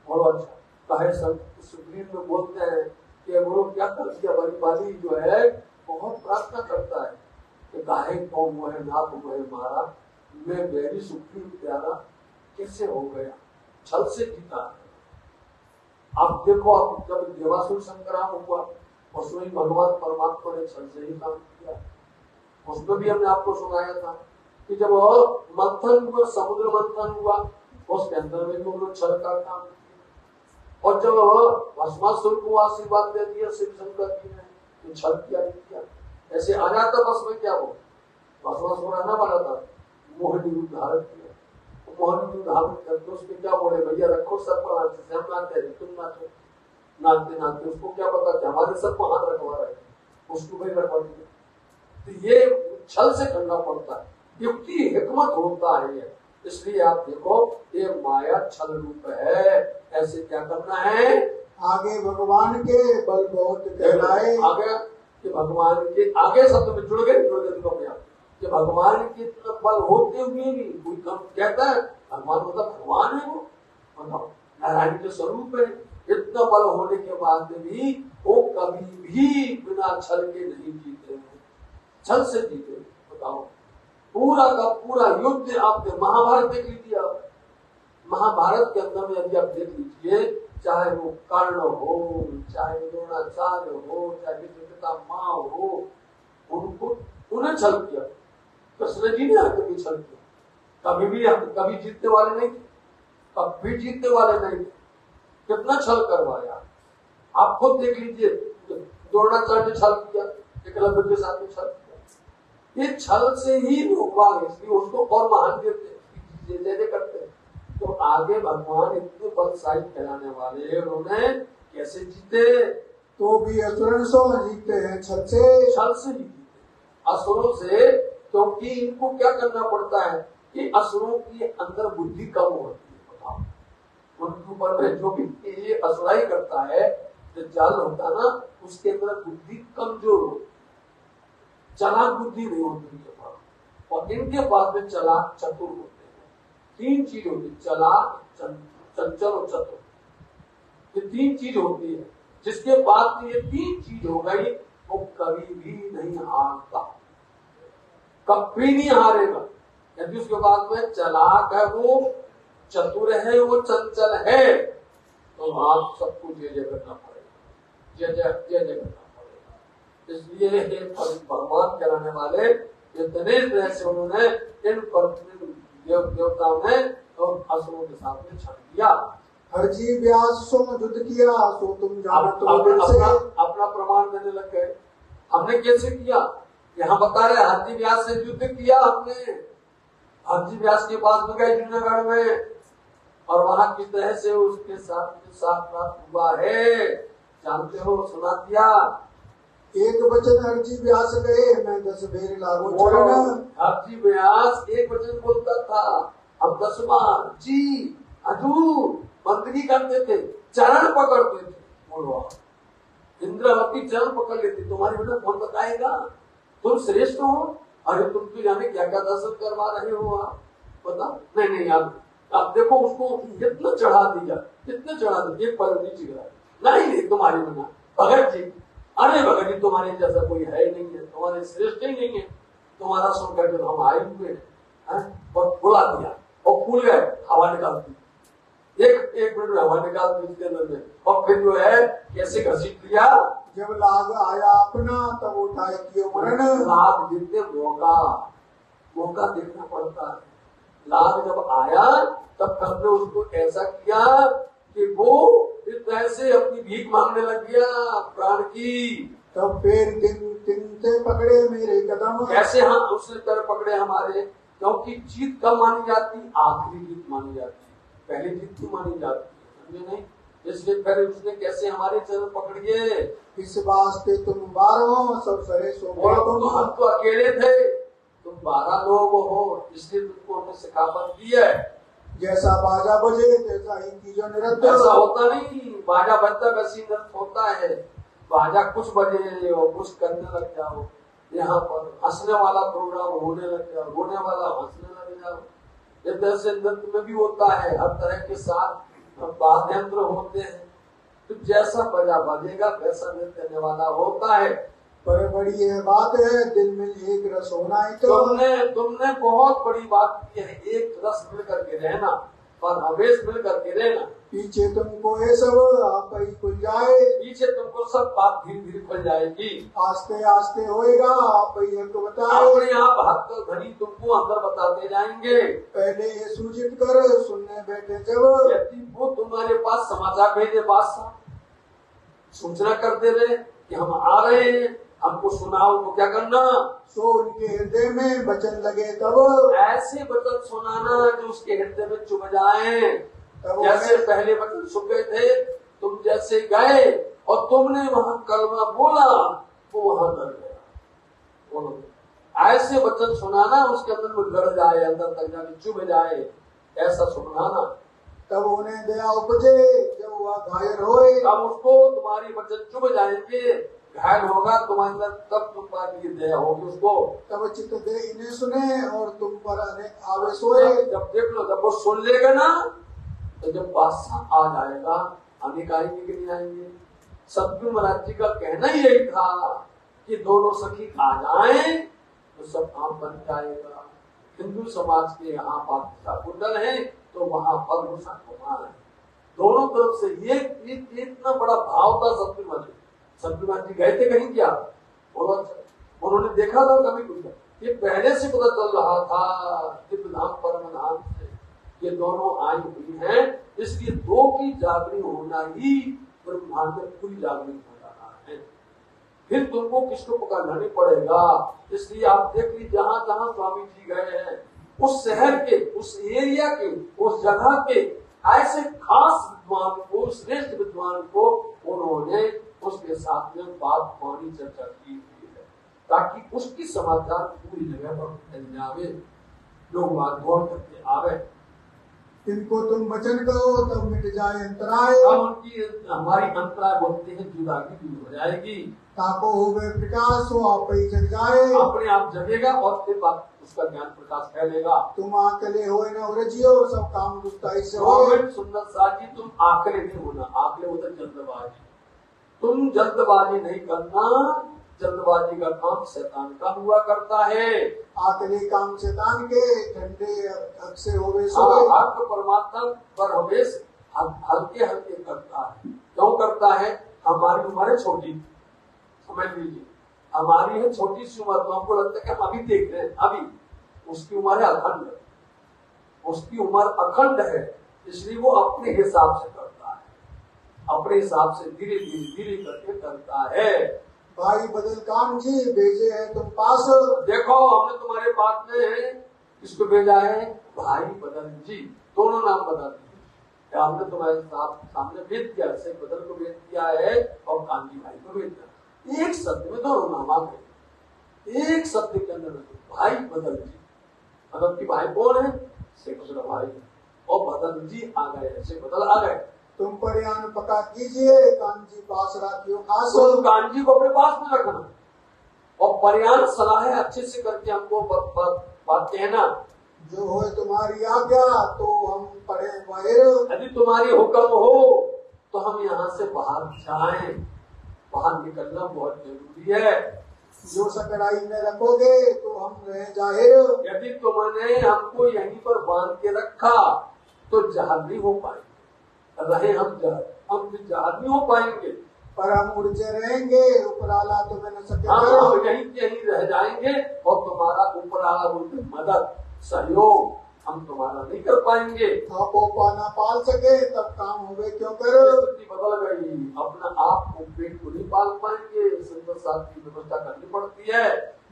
और अच्छा कहे सुग्रीव में बोलते हैं कि वो क्या कर दिया? बाली जो है बहुत प्रार्थना करता है कि गाहे कौन वो है नाथ वो है मारा, मैं बैरी सुग्रीव प्यारा कैसे हो गया? छल से जीता। आप देखो, आप जब देवासुर संग्राम हुआ उसमें भगवान परमात्मा ने छल से ही काम किया। उसमें भी हमने आपको सुनाया था कि जब मंथन हुआ, समुद्र मंथन हुआ, उसके अंदर में जो लोग छल का काम किया। और जब भस्मासुर को आशीर्वाद दे दिया शिव शंकर जी ने, तो छल किया नहीं किया। ऐसे आ जाता बस में क्या हो, भस्मासुर आना वाला था, मोहिनी रूप धारण किया। मोहिनी रूप धारण करके उसके क्या बोले, भैया रखो सर पर हाथ से, हम नाचते हैं तुम नाचो। नाचते नाचते उसको क्या पता कि हमारे सर पर हाथ रखवा रहे, उसको भाई रखवा दिया। तो ये छल से करना पड़ता है, युक्ति हिकमत होता है। इसलिए आप देखो ये माया छल रूप है। ऐसे क्या करना है? आगे भगवान के बल बहुत कहलाए। आगे कि भगवान के आगे शब्द में जुड़ गए कि भगवान के इतना बल होते हुए भी कोई कम कहता है भगवान मतलब भगवान है, वो मतलब नारायण के स्वरूप है। इतना बल होने के बाद भी वो कभी भी बिना छल के नहीं जीते हैं, छल से जीते। बताओ, पूरा का पूरा युद्ध आपने महाभारत देख लीजिए। आप महाभारत के अंदर में यदि आप देख लीजिए, चाहे वो कर्ण हो, चाहे द्रोणाचार्य हो, चाहे पितामह हो, उनको उन्हें छल किया। कृष्ण जी ने कभी छल किया? कभी जीतने वाले नहीं थे, कभी जीतने वाले नहीं थे। कितना छल करवाया आप खुद देख लीजिए। द्रोणाचार्य ने छल किया, एकलव्य के साथ में छल किया। ये छल से ही लोग बाग, इसलिए उसको और महान देते करते हैं। तो आगे भगवान इतने बलशाली कहलाने वाले, उन्होंने कैसे जीते? तो भी असुरन सो जीते हैं छल से। छल से ही जीते असुरों से, क्योंकि इनको क्या करना पड़ता है कि असुरों की अंदर बुद्धि कम होती है। बताओ, उनके ऊपर में जो भी ये असुराई करता है, जो जाल होता है ना, उसके अंदर बुद्धि कमजोर होती है, चालाक बुद्धि नहीं होती इनके पास। और इनके पास में चालाक चतुर होते हैं। तीन चीज होती है, चालाक, चंचल और चतुर। ये तीन चीज होती है। जिसके बाद ये तीन चीज हो गई, वो कभी भी नहीं हारता, कभी नहीं हारेगा। यदि उसके बाद में चालाक है, वो चतुर है, वो चंचल है, तो आप सबको जय जय करना पड़ेगा, जय जय करना पड़ेगा। इसलिए भगवान कहलाने वाले इतने तरह से उन्होंने इन देवताओं ने और असुरों के साथ में छल किया। हरजी व्यास सो युद्ध किया, सो तुम जानो तो दिल से। अपना प्रमाण देने लग गए। हमने कैसे किया? यहाँ बता रहे हरजी व्यास से युद्ध किया हमने। हरजी व्यास के पास में गए जूनागढ़ में, और वहां की तरह से उसके साथ साक्षात हुआ है, जानते हो, सुना दिया। एक वचन हरजी व्यास गए, मैं 10 बेर लागो चरण। हरजी व्यास एक वचन बोलता था, हम 10 बार जी हजूर मंत्री करते थे, चरण पकड़ते थे। बोलो, इंद्रावती चरण पकड़ लेती, तुम्हारे बेटा कौन बताएगा, तुम श्रेष्ठ हो, अरे तुम तो जाने क्या क्या दर्शन करवा रहे हो आप, पता नहीं। नहीं आप देखो उसको कितना चढ़ा दिया, कितना चढ़ा दिया, एक पर नीचे गिरा, नहीं तुम्हारे बना भगत जी, अरे भगत जी तुम्हारे जैसा कोई है नहीं है, तुम्हारे श्रेष्ठ ही नहीं है, तुम्हारा सुनकर जब हम आए हुए हैं, और बुला दिया और फूल गए, हवा निकालती, एक मिनट में हवा निकालती उसके अंदर में, और फिर जो है कैसे घसीट लिया। जब लाग आया अपना तब उठाए कियो मरण। लाभ जितने मौका देखना पड़ता है, लाभ जब आया तब हमने उसको ऐसा किया कि वो इस तरह से अपनी भीख मांगने लग गया प्राण की। तब फिर दिन से पकड़े मेरे कदम। कैसे हम उसने पैर पकड़े हमारे, क्योंकि जीत कब मानी जाती, आखिरी जीत मानी जाती, पहले जीत की मानी जाती है, समझे नहीं, इसलिए फिर उसने कैसे हमारे चरण पकड़िए। इस वास्ते तुम 12 सब सरे सो हम तो अकेले थे, तुम 12 लोग हो, इसलिए तुमको हमने सिखावत दी है। जैसा बाजा बजे तैसा ही कीजो निरंतर। ऐसा होता नहीं, बाजा बजता वैसी नृत्य होता है, बाजा कुछ बजे और कुछ करने लग जाओ, यहाँ पर हंसने वाला प्रोग्राम होने लग जाओ, होने वाला हंसने लग जाओ। इस तरह से नृत्य में भी होता है, हर तरह के साथ वाद्य यंत्र होते हैं, तो जैसा बजा बजेगा वैसा नृत्य करने वाला होता है। पर बड़ी यह बात है, दिल में एक रस होना ही तो। तुमने बहुत बड़ी बात की है, एक रस मिल करके रहना और हवेश मिल करके रहना। पीछे तुमको ये सब आप ही खुल जाए, पीछे तुमको सब बात धीरे धीरे खुल जाएगी, आस्ते आस्ते होएगा आप ही हमको बताए। अपने आप हक घड़ी तुमको अंदर बताते जाएंगे। पहले ये सूचित कर सुनने बैठे जब, यदि वो तुम्हारे पास समाचार भेजे, बादशाह सूचना करते रहे कि हम आ रहे हैं, हमको सुनाओ, तो क्या करना, सो उनके हृदय में वचन लगे तब। ऐसे वचन सुनाना जो उसके हृदय में चुभ जाए। जैसे पहले वचन सुन गए थे, तुम जैसे गए और तुमने वहां कलमा बोला, वो वहां डर गया। बोलो, ऐसे वचन सुनाना उसके अंदर में गड़ जाए, अंदर तक जाके चुभ जाए, ऐसा सुनाना। तब उन्हें दया उपजे जब वह घायल होए। तब उसको तुम्हारी वचन चुभ जाएंगे, घायल होगा तुम्हारे अंदर, तब तुम्हारी दया होगी उसको। तब चित्त दे इन्हें सुने और तुम पर अनेक आवेश होए। जब देख लो, जब वो सुन लेगा ना, तो जब बादशाह आ जाएगा, अनेक आएंगे कि नहीं आएंगे। सतगुरु महाराज जी का कहना ही यही था कि दोनों सखी आ जाएं तो सब काम बन जाएगा। हिंदू समाज के यहाँ बादशाह कुंडल है, तो वहाँ पर भूषण कुमार है, दोनों तरफ से ये इतना बड़ा भाव था। सतगुरु महाराज जी गए थे कहीं क्या, उन्होंने देखा था कभी कुछ, ये पहले से पता चल रहा था दिव्य धाम परम धाम से ये दोनों आई हुई हैं, इसलिए दो की जागरण होना ही ब्रह्मांड में पूरी जागरण हो रहा है। फिर तुमको किसको पकड़ना नहीं पड़ेगा। इसलिए आप देख लीजिए, जहाँ जहाँ स्वामी जी गए हैं, उस शहर के, उस एरिया के, उस जगह के ऐसे खास विद्वान को, श्रेष्ठ विद्वान को उन्होंने उसके साथ में बात पानी चर्चा की हुई है, ताकि उसकी समाचार पूरी जगह पर फैल जावे, लोग बात गौर करके आवे। इनको तुम वचन कहो तब मिट जाए अंतराय। अब उनकी हमारी अंतराय बोलते हैं जुदागी दूर हो जाएगी। ताको होवे प्रकाश हो आप ही जग जाए। अपने आप जगेगा और फिर बात उसका ज्ञान प्रकाश फैलेगा। तुम आकले हो न उलझियो सब काम गुस्ताई से हो। सुंदर साथ जी, तुम आकले नहीं होना, आकले होता जल्दबाजी, तुम जल्दबाजी नहीं करना, जल्दबाजी का काम शैतान का हुआ करता है। आकले काम शैतान के ठंडे अक्से होवे हक परमात्मा पर हमेश हल्के हल्के करता है। क्यों करता है? हमारी उम्र छोटी, समझ लीजिए, हमारी है छोटी सी उम्र, तो हमको लगता है कि हम अभी देख रहे हैं, अभी उसकी उम्र है अखंड, उसकी उम्र अखंड है, इसलिए वो अपने हिसाब से करता है, अपने हिसाब से धीरे धीरे करके करता है। भाई बदल काम जी भेजे है तुम पास। देखो, हमने तुम्हारे पास में किसको भेजा है? भाई बदल जी, दोनों नाम बदल दिए। हमने तुम्हारे सामने भेज दिया, से बदल को भेज दिया है और कांजी भाई को भेज दिया। एक शब्द में दोनों नाम आ गए, एक शब्द के अंदर भाई बदल जी। बदल की भाई कौन है? से बदल भाई, और बदल जी आ गए, से बदल आ गए। तुम परियान पका कीजिए, कांजी पास रखियो खास। तो कांजी को अपने पास में रखना और परियान सलाह अच्छे से करके हमको बात कहना। जो हो तुम्हारी आज्ञा तो हम पढ़े बाहर। यदि तुम्हारी हुक्म हो तो हम यहाँ से बाहर जाएं। बाहर निकलना बहुत जरूरी है। जो सकराई में रखोगे तो हम रह जाहिर। यदि तुमने हमको यहीं पर बांध के रखा तो जहाज नहीं हो पाएंगे। रहे हम जहाज नहीं हो पाएंगे, पर हम उड़ते रहेंगे, उपराला तुम्हें न सकेगा। हम यहीं रह जाएंगे और तुम्हारा उपराला बोलते मदद सहयोग हम तुम्हारा नहीं कर पाएंगे। आपको पाना पाल सके तब काम होवे क्यों करो। स्थिति बदल गई, अपना आप को पेट को नहीं पाल पाएंगे, संतर साथ की व्यवस्था करनी पड़ती है।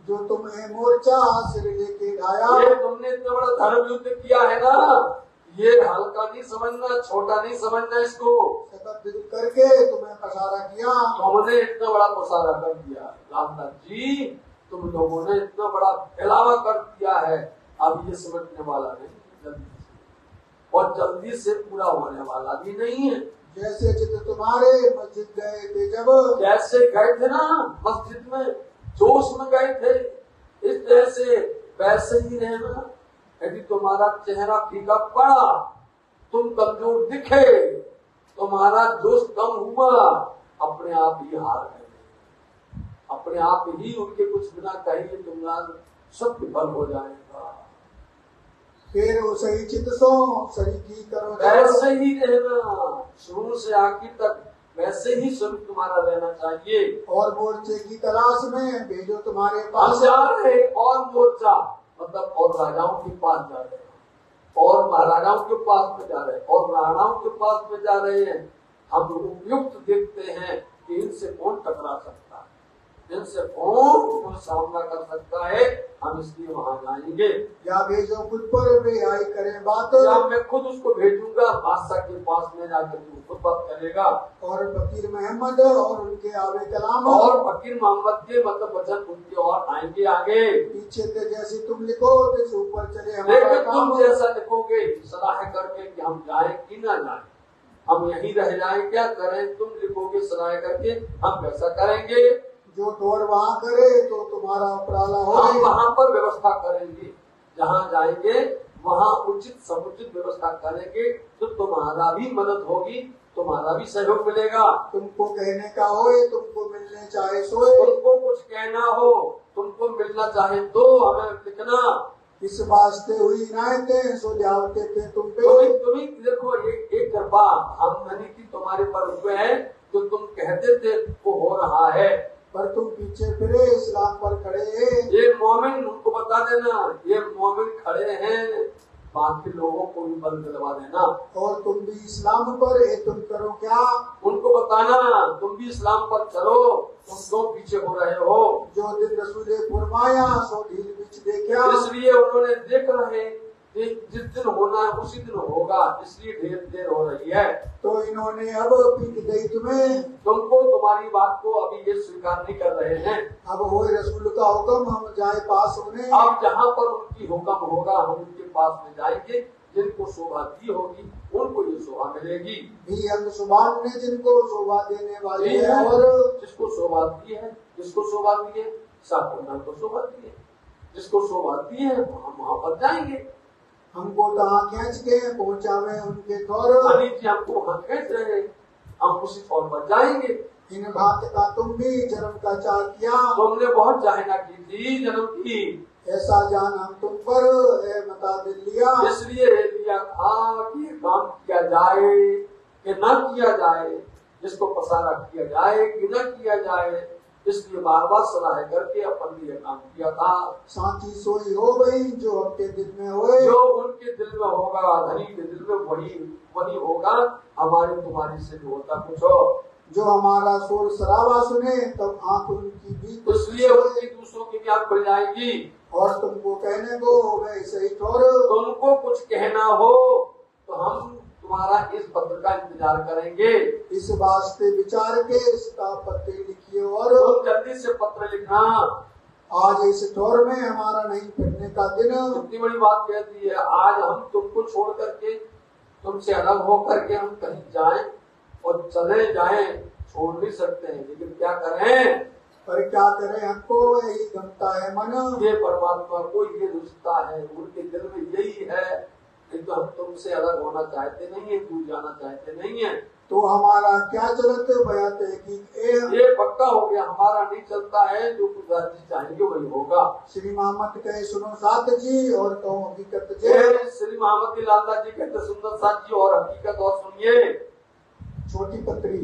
जो तुम्हें मोर्चा सिर लेके ढाया। ये तुमने इतना बड़ा धर्म युद्ध किया है ना, ये हल्का नहीं समझना, छोटा नहीं समझना इसको। करके तुम्हें पसारा किया। हमने इतना बड़ा पसारा कर दिया रामदास जी, तुम लोगों ने इतना बड़ा फैलावा कर दिया है। अब ये समझने वाला नहीं जल्दी से, और जल्दी से पूरा होने वाला भी नहीं है। जैसे चित तुम्हारे मस्जिद गए थे, जब जैसे गए थे ना मस्जिद में, जोश में गए थे, इस तरह से वैसे ही रहना। यदि तुम्हारा चेहरा फीका पड़ा, तुम कमजोर दिखे, तुम्हारा जोश कम हुआ, अपने आप ही हार गए, अपने आप ही उनके कुछ बिना कहिए तुम्हारा सब विफल हो जाएगा। फिर वो सही चित सो सही की करो। वैसे ही रहना, शुरू से आखिर तक वैसे ही स्वरूप तुम्हारा रहना चाहिए। और मोर्चे की तलाश में भेजो तुम्हारे पास। जा रहे और मोर्चा मतलब और राजाओं के पास जा रहे हैं, और महाराजाओं के पास में जा रहे हैं, और राणाओं के पास में जा रहे हैं। हम उपयुक्त देखते हैं कि इनसे कौन टकरा सकता है, इनसे कौन सामना कर सकता है, हम इसलिए वहाँ जाएंगे। या भेजो खुद पर वे आई करें बात। या मैं खुद उसको भेजूंगा बादशाह के पास में जाकर वो खुद बात करेगा। और फकीर मोहम्मद और उनके आवे कलाम। और फकीर मोहम्मद के मतलब वचन उनके और आएंगे आगे। पीछे से जैसे तुम लिखो जैसे ऊपर चले हमारा काम। तुम जैसा लिखोगे सलाह करके कि हम जाए कि ना जाए, हम यहीं रह जाए क्या करें, तुम लिखोगे सलाह करके हम वैसा करेंगे। जो तोड़ वहाँ करे तो तुम्हारा उपराला हो। हम वहाँ पर व्यवस्था करेंगे, जहाँ जाएंगे वहाँ उचित समुचित व्यवस्था करेंगे, तो तुम्हारा भी मदद होगी, तुम्हारा भी सहयोग मिलेगा। तुमको कहने का हो, तुमको मिलने चाहे सोए। तुमको कुछ कहना हो, तुमको मिलना चाहे तो हमें लिखना। इस वास्ते हुई इनायतें सो जाते थे तुम पे। तुम्ही देखो एक कृपा हम नदी की तुम्हारे पर हुए है, जो तुम कहते थे वो हो रहा है। पर तुम पीछे फिरे इस्लाम पर खड़े हैं। ये मोमिन उनको बता देना, ये मोमिन खड़े हैं, बाकी लोगों को भी बंद दिलवा देना। और तुम भी इस्लाम पर है, तुम करो क्या, उनको बताना तुम भी इस्लाम पर चलो, तुम क्यों पीछे हो रहे हो। जो दिन रसूले फरमाया सो ढील बीच देखा। इसलिए उन्होंने देख रहे जिस दिन होना है उसी दिन होगा, इसलिए देर हो रही है। तो इन्होंने अब पीट दी तुम्हें। तुमको तुम्हारी बात को अभी ये स्वीकार नहीं कर रहे हैं। अब हो रसूल का हुक्म हम जाए पास होने। अब जहाँ पर उनकी हुक्म होगा हम उनके पास में जाएंगे। जिनको शोभा दी होगी उनको ये शोभा मिलेगी। भी अंग सुभान ने जिनको शोभा देने वाले है। और जिसको शोभा दी है, जिसको शोभा दी है सापुनाथ को शोभा दी है, जिसको शोभा दी है हम वहाँ पर जाएंगे। हमको कहाँ खींच के पहुँचावे उनके थोर। हमको वहाँ खींच रहे, हम उसी थोर पर जाएंगे। इन बात का तुम भी जन्म का चार किया। तुमने बहुत चाहना की थी जन्म की, ऐसा जान हम तुम पर मता दिल लिया। इसलिए लिया था कि काम किया जाए कि न किया जाए, जिसको पसारा किया जाए कि न किया जाए, इसलिए बार बार सलाह करके अपन ने काम किया था। सांची सोई हो गई जो आपके दिल में होए। जो उनके दिल में होगा, धनी के दिल में वही होगा। हमारे तुम्हारी से जो होता कुछ हो। जो हमारा शोर शराबा सुने तब आंख उनकी भी इसलिए उनकी दूसरों की भी आंख खुल जाएगी। और तुमको कहने को वैसे ही ठोर। तुमको कुछ कहना हो तो हम तुम्हारा इस पत्र का इंतजार करेंगे। इस वास्ते विचार के इसका पत्र लिखिए और तुम जल्दी से पत्र लिखना। आज इस ठोर में हमारा नहीं फिरने का दिन। इतनी बड़ी बात कहती है, आज हम तुमको छोड़ करके, तुमसे अलग होकर के हम कहीं जाएं और चले जाएं, छोड़ नहीं सकते हैं, लेकिन क्या करें? पर क्या करें, हमको यही गमता है मन। ये परमात्मा को ये रुचता है, उनके दिल में यही है। नहीं तो हम तुमसे अलग होना चाहते नहीं है, दूर जाना चाहते नहीं है। तो हमारा क्या चलत बयाते कि ये पक्का हो गया, हमारा नहीं चलता है, जो कुछ राज्य चाहेंगे वही होगा। श्री मोहम्मद कहे सुनो साथ जी और कहो हकीकत जी। श्री मोहम्मद की लाला जी कहते सुंदर साथ जी और हकीकत और सुनिए। छोटी पत्री,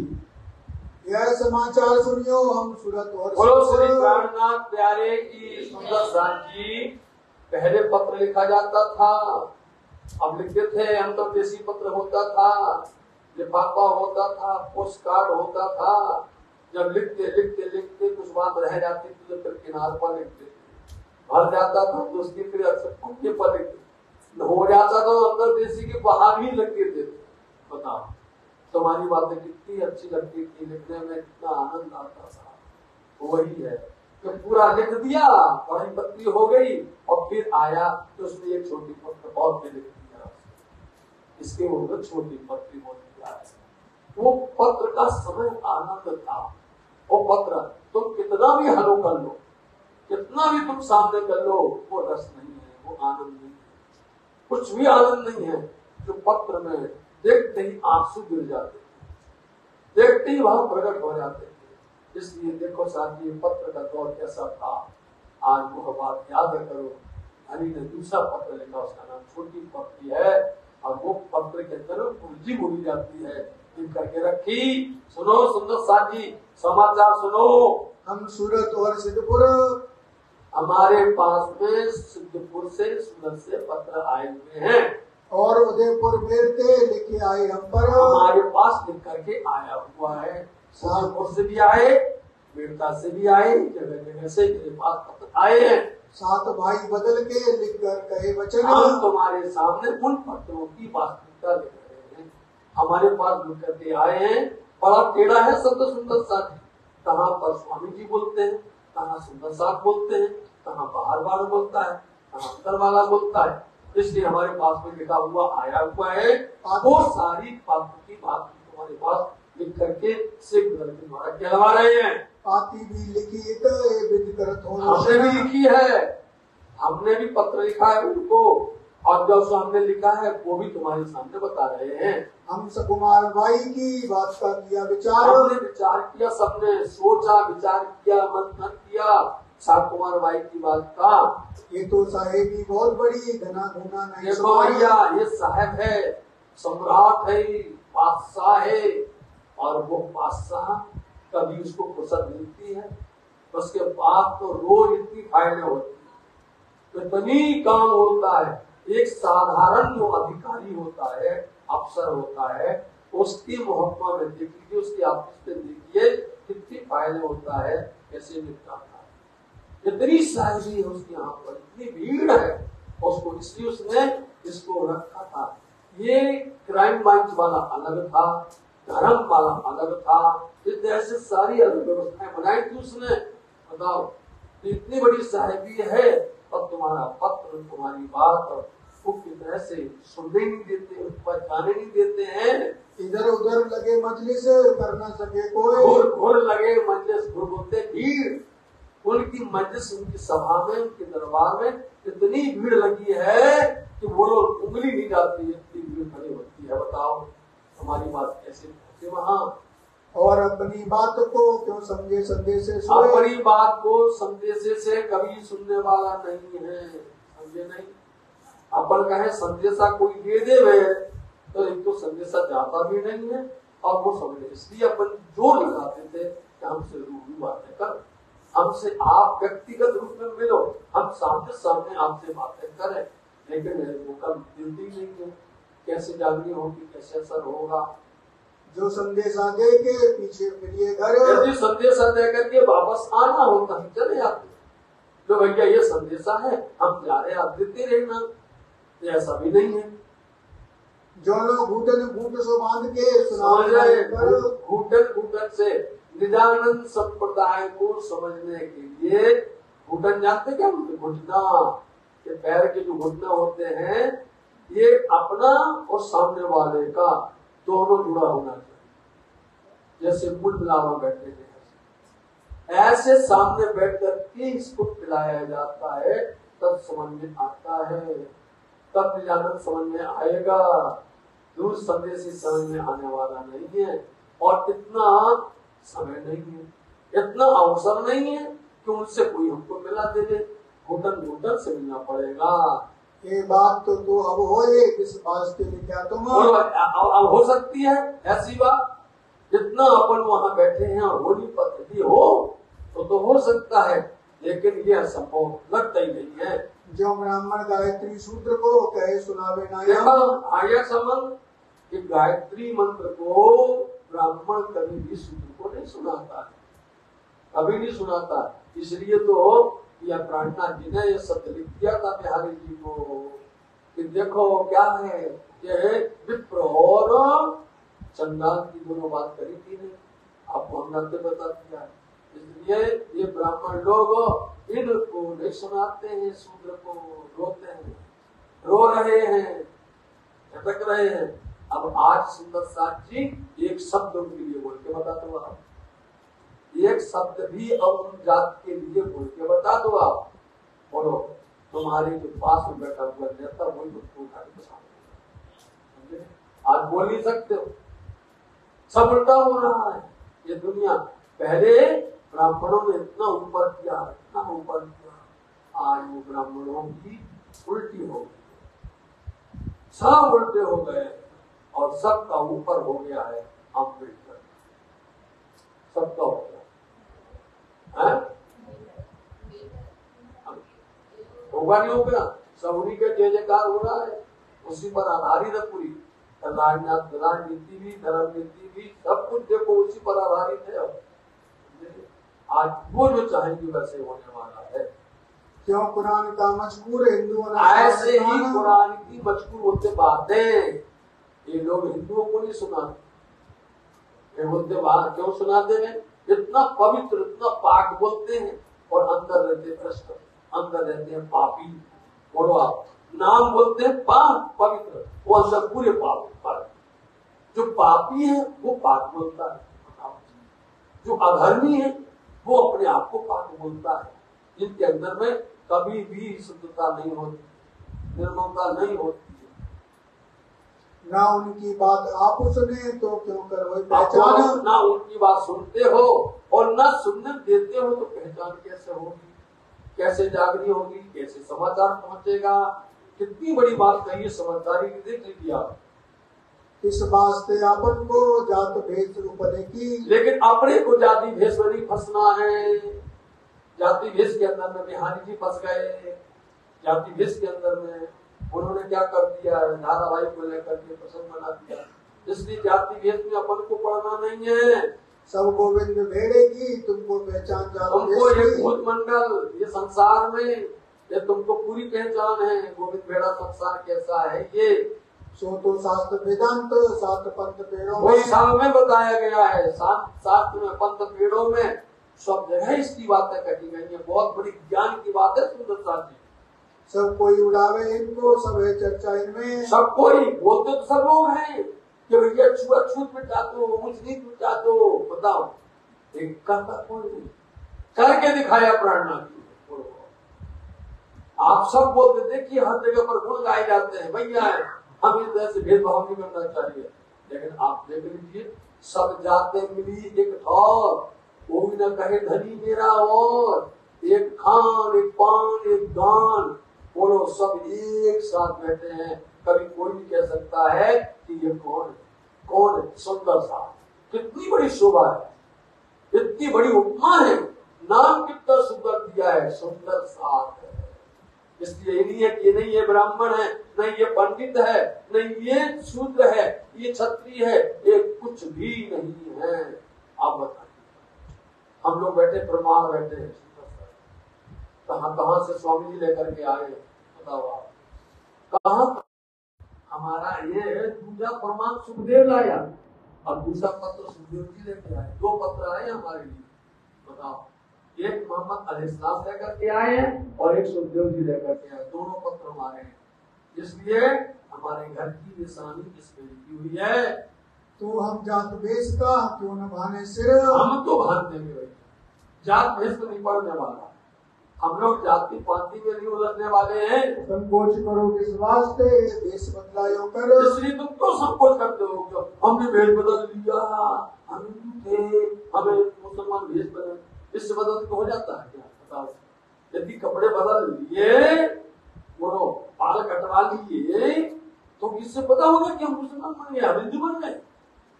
यह समाचार सुनियो हम सूरत और बोलो श्री प्राणनाथ प्यारे की सुंदर साथ जी। पहले पत्र लिखा जाता था, अब लिखते थे हम तो देसी पत्र होता था, लिफाफा होता था, पोस्ट कार्ड होता था। जब लिखते लिखते लिखते कुछ बात रह जाती थी तो फिर किनार पर लिखते थे, भर जाता था तो उसकी फिर पक्के पर लिखते, हो जाता तो अंदर देसी के बाहर ही लग देते थे। बताओ तुम्हारी बातें कितनी अच्छी लगती थी, लिखने में कितना आनंद आता था। वही है कि पूरा लिख दिया, बड़ी पत्री हो गई और फिर आया तो उसने एक छोटी पत्र और फिर लिख दिया, इसके ऊपर छोटी पत्री बोल दिया। वो पत्र का समय आनंद था। वो पत्र तुम कितना भी हलो कर लो, कितना भी तुम सामने कर लो, वो रस नहीं है, वो आनंद नहीं है, कुछ भी आनंद नहीं है। जो पत्र में देखते ही आंसू गिर जाते, देखते ही वहां प्रकट हो जाते। इसलिए देखो साहब जी, पत्र का दौर कैसा था, आज वो बात याद करो। हरि ने दूसरा पत्र लिखा, उसका नाम छोटी पत्री है, और वो पत्र के अंदर उलझी बोली जाती है, लिख करके रखी। सुनो सुंदर साथ जी, समाचार सुनो। हम सूरत और सिद्धपुर, हमारे पास में सिद्धपुर से सूरत से पत्र आए हुए हैं और उदयपुर बेरते लिखे आए हम पर। हमारे पास लिख करके आया हुआ है। सिद्धपुर से भी आए, बेड़ता से भी आए, जगह जगह से मेरे पास पत्र आए हैं। सात भाई बदल के लिख कर कहे वचन, हम तुम्हारे सामने उन पत्रों की वास्तविकता लिख रहे हैं। हमारे पास लिख करके आए हैं। बड़ा टेढ़ा है शब्द सुंदर साथ, कहाँ पर स्वामी जी बोलते हैं, कहाँ सुंदर साथ बोलते हैं, कहाँ बाहर बार बोलता है, कहाँ अंदर वाला बोलता है। इसलिए हमारे पास में लिखा हुआ आया हुआ है। वो सारी बातों की बात तुम्हारे पास लिख करके सिख के द्वारा कहवा रहे हैं। पाती भी लिखी तो ये विधि करत हो। हमने भी लिखी है, हमने भी पत्र लिखा है उनको, और जो हमने लिखा है वो भी तुम्हारे सामने बता रहे हैं। हम सकुमार भाई की बात का किया विचार, हमने विचार किया, सबने सोचा विचार किया, मंथन किया सात कुमार भाई की बात का। ये तो साहेबी बहुत बड़ी घना घुना नहीं। देखो भैया, ये साहब है, सम्राट है, बादशाह है, और वो बादशाह कभी उसको फुर्सत मिलती है, उसके बाद तो रोज इतनी फाइलें होती है, तो इतनी काम होता है। एक साधारण जो अधिकारी होता है, अफसर होता है, उसकी मोहब्बत में देख लीजिए, उसकी ऑफिस में देखिए कितनी फाइलें होता है, कैसे निपटाता है। इतनी साइजी है उसके यहाँ पर, इतनी भीड़ है उसको, इसलिए उसने इसको रखा था। ये क्राइम ब्रांच वाला अलग था, धर्म वाला अलग था, ऐसे सारी अलग व्यवस्थाएं बनाई थी उसने। बताओ, तो इतनी बड़ी साहिबी है और तुम्हारा पत्र, तुम्हारी बात को किस तरह से सुनने नहीं देते, उस पर जाने नहीं देते हैं। इधर उधर लगे मजलिस कर न सके कोई, घुर लगे मजलिस, घुर बोलते भीड़। उनकी मजलिस, उनकी सभा में, उनके दरबार में इतनी भीड़ लगी है कि वो लोग उंगली नहीं डालती, इतनी भीड़ खड़ी होती है। बताओ हमारी बात कैसे पहुंचे वहाँ। और अपनी बात को क्यों समझे संदेशे सोए। अपनी बात को संदेशे से कभी सुनने वाला नहीं है, समझे नहीं। अपन कहे संदेशा कोई दे दे तो एक तो संदेशा जाता भी नहीं है, और वो समझे, इसलिए अपन जोर लगाते थे कि हमसे रूबरू बातें कर, हमसे आप व्यक्तिगत रूप में मिलो, हम सामने सामने आपसे बातें करें। लेकिन वो कल मिलती नहीं है, कैसे जागनी होगी, कैसे असर होगा। जो संदेशा दे के पीछे फिरिए घर। यदि संदेशा दे करके वापस आना होता है चले आते, जो भैया ये संदेशा है हम जा रहे हैं आप देते रहना, ऐसा भी नहीं है। जो लोग घूटन घूट सो बांध के समझ रहे सुना घूटन से निजानंद संप्रदाय को समझने के लिए घुटन जानते क्या? घुटना के पैर के जो घुटना होते हैं ये अपना और सामने वाले का दोनों जुड़ा होना चाहिए। जैसे मूल मिलावा बैठे हैं ऐसे सामने बैठ करके इसको पिलाया जाता है, तब समझ में आता है, तब निजानंद समझ में आएगा। दूर संदेश समझ में आने वाला नहीं है और इतना समय नहीं है, इतना अवसर नहीं है कि उनसे कोई हमको मिला दे दे। घुटन घुटन से मिलना पड़ेगा। ये बात तो तू अब हो किस बात के लिए क्या तुम अब हो सकती है ऐसी बात, जितना अपन वहाँ बैठे हैं और होली पद्धति हो तो हो सकता है, लेकिन ये असंभव लगता ही नहीं है। जो ब्राह्मण गायत्री सूत्र को कहे सुनावे ना आया समझ कि गायत्री मंत्र को ब्राह्मण कभी भी सूत्र को नहीं सुनाता है, कभी नहीं सुनाता। इसलिए तो यह प्राणनाथ जी ने यह सत्य लिख दिया था बिहारी जी को कि देखो क्या है कि विप्र और चंडाल की दोनों बात करी थी ने, आपको हमने बता दिया। इसलिए ये ब्राह्मण लोग इनको नहीं सुनाते हैं, शूद्र को रोते हैं, रो रहे हैं, झटक रहे हैं। अब आज सुंदर साथ जी एक शब्द उनके लिए बोल के बता दो आप, एक शब्द भी और उन जात के लिए बोल के बता दो आप। बोलो तुम्हारे जो पास में बैठा हुआ नेता वही मुझको उठा के बता, आज बोल नहीं सकते हो, सब उल्टा हो रहा है ये दुनिया। पहले ब्राह्मणों ने इतना ऊपर किया, इतना ऊपर किया, आज वो ब्राह्मणों की उल्टी हो गई, सब उल्टे हो गए और सबका ऊपर हो गया है अम्बेडकर, सबका हो गया होगा नहीं होगा, सब उन्हीं का जय जयकार हो रहा है, उसी पर आधारित है पूरी राजनीति भी, धर्म नीति भी, सब कुछ देखो उसी पर आधारित है। आज वो जो चाहेंगे वैसे होने वाला है। क्यों कुरान का मजकूर हिंदुओं ऐसे ही कुरान की मजकूर होते बातें ये लोग हिंदुओं को नहीं सुनाते, बोलते बात क्यों सुनाते हैं? इतना पवित्र इतना पाक बोलते हैं और अंदर रहते भ्रष्ट, अंदर रहते हैं पापी। बोलो आप, नाम बोलते हैं पाक पवित्र, वो अंदर पूरे पाप। जो पापी है वो पाक बोलता है, जो अधर्मी है वो अपने आप को पाक बोलता है। जिनके अंदर में कभी भी शुद्धता नहीं होती, निर्मलता नहीं होती ना उनकी बात आप सुने तो क्यों कर वही पहचान, ना उनकी बात सुनते हो और ना सुनने देते हो तो पहचान कैसे होगी, कैसे जागनी होगी, कैसे समाचार पहुंचेगा। कितनी बड़ी बात कही समझदारी की, देख लीजिए आप। इस वास्ते अपन को जात भेद उपदे की, लेकिन अपने को जाति भेष में नहीं फंसना है। जाति भेष के अंदर में बिहारी जी फंस गए, जाति भेष के अंदर में उन्होंने क्या कर दिया, धारावाहिक को लेकर के प्रसंग बना दिया। इसलिए जाति भेद में अपन को पढ़ना नहीं है। सब गोविंद भेड़ेगी तुमको पहचान तुमको एक भूत मंडल ये संसार में ये तुमको पूरी पहचान है। गोविंद भेड़ा संसार कैसा है ये सो तो शास्त्र वेदांत सात पंथ पेड़ों वो साल में बताया गया है। शास्त्र में पंथ पेड़ों में सब जगह इसकी बातें कही गई है। बहुत बड़ी ज्ञान की बात है सुंदर साथ जी। सब कोई उड़ावे इनको, सब है चर्चा इनमें, सब कोई बोलते तो सब लोग हैं कि भैया छूत मिटा दो, ऊंच नीच मिटा दो। बताओ एक करता कौन नहीं, करके दिखाया प्राणनाथ जी। आप सब बोलते देखिए हर जगह पर गुण गाए जाते हैं, भैया हमें तो ऐसे भेदभाव नहीं करना चाहिए। लेकिन आप देख लीजिए सब जाते मिली एक ठौर, कोई न कहे धनी मेरा और, एक खान एक पान एक दान, बोलो सब एक साथ बैठे हैं। कभी कोई भी कह सकता है कि ये कौन है, कौन है? सुंदर साथ। कितनी बड़ी शोभा है, इतनी बड़ी उपमा है, नाम कितना सुंदर दिया है, सुंदर साथ है। इसलिए ये नहीं है कि नहीं ये ब्राह्मण है, नहीं ये पंडित है, नहीं ये शूद्र है, ये क्षत्रिय है, ये कुछ भी नहीं है। आप बताइए, हम लोग बैठे प्रमाण बैठे हैं, कहाँ से स्वामी जी लेकर के आए, बताओ आप कहाँ। हमारा ये दूसरा प्रमाण सुखदेव लाया और दूसरा पत्र सुखदेव जी लेकर आए, 2 पत्र आए हमारे लिए। बताओ, एक मोहम्मद अलैहिस्सलाम लेकर के आए हैं और एक सुखदेव जी लेकर के आए, दोनों पत्र हमारे हैं। इसलिए हमारे घर की निशानी इसमें लिखी हुई है, तो हम जात भेष का क्यों न भाने सिर। हम तो भान देंगे भाई, जात भेष तो नहीं पड़ने वाला, हम लोग जाति पाति में नहीं उलझने वाले हैं। संकोच करो किस वास्ते भेष बदलायो कर। इसलिए तुम तो संकोच करते हो क्यों? हमने भेष बदल लिया, हम हिंदू थे हमें मुसलमान भेष बदल, इससे बदल तो हो जाता है क्या? बताओ, यदि कपड़े बदल लिए, बोलो बाल कटवा लिए, तो इससे पता होगा कि हम मुसलमान बन गए, हम हिंदू बन गए।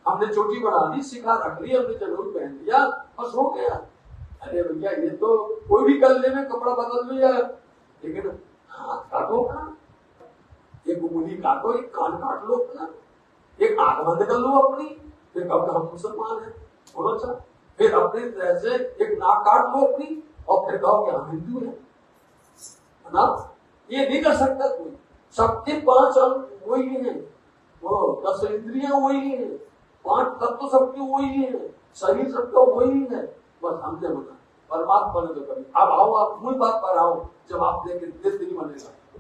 हमने चोटी बढ़ा दी, सिखा रख ली, हमने जरूर पहन लिया, बस हो गया। अरे भैया, ये तो कोई भी गले में कपड़ा बदल लिया, लेकिन हाथ काटो अपना, एक उंगली काटो, एक कान काट लो अपना, एक आंख बंद कर लो अपनी, फिर कब हम मुसलमान हैं बोलो। अच्छा, फिर अपने तरह से एक नाक काट लो अपनी और फिर कहो कि हम हिंदू हैं ना। ये नहीं कर सकता कोई। सबके 5 अंग वही है, वो 10 इंद्रियां वही है, 5 तत्व सबके वही है, शरीर सबका वही है, बस हमने बना। परमात्मा ने तो कभी। अब आओ, आप मूल बात पर आओ, जवाब देते नहीं बनेगा,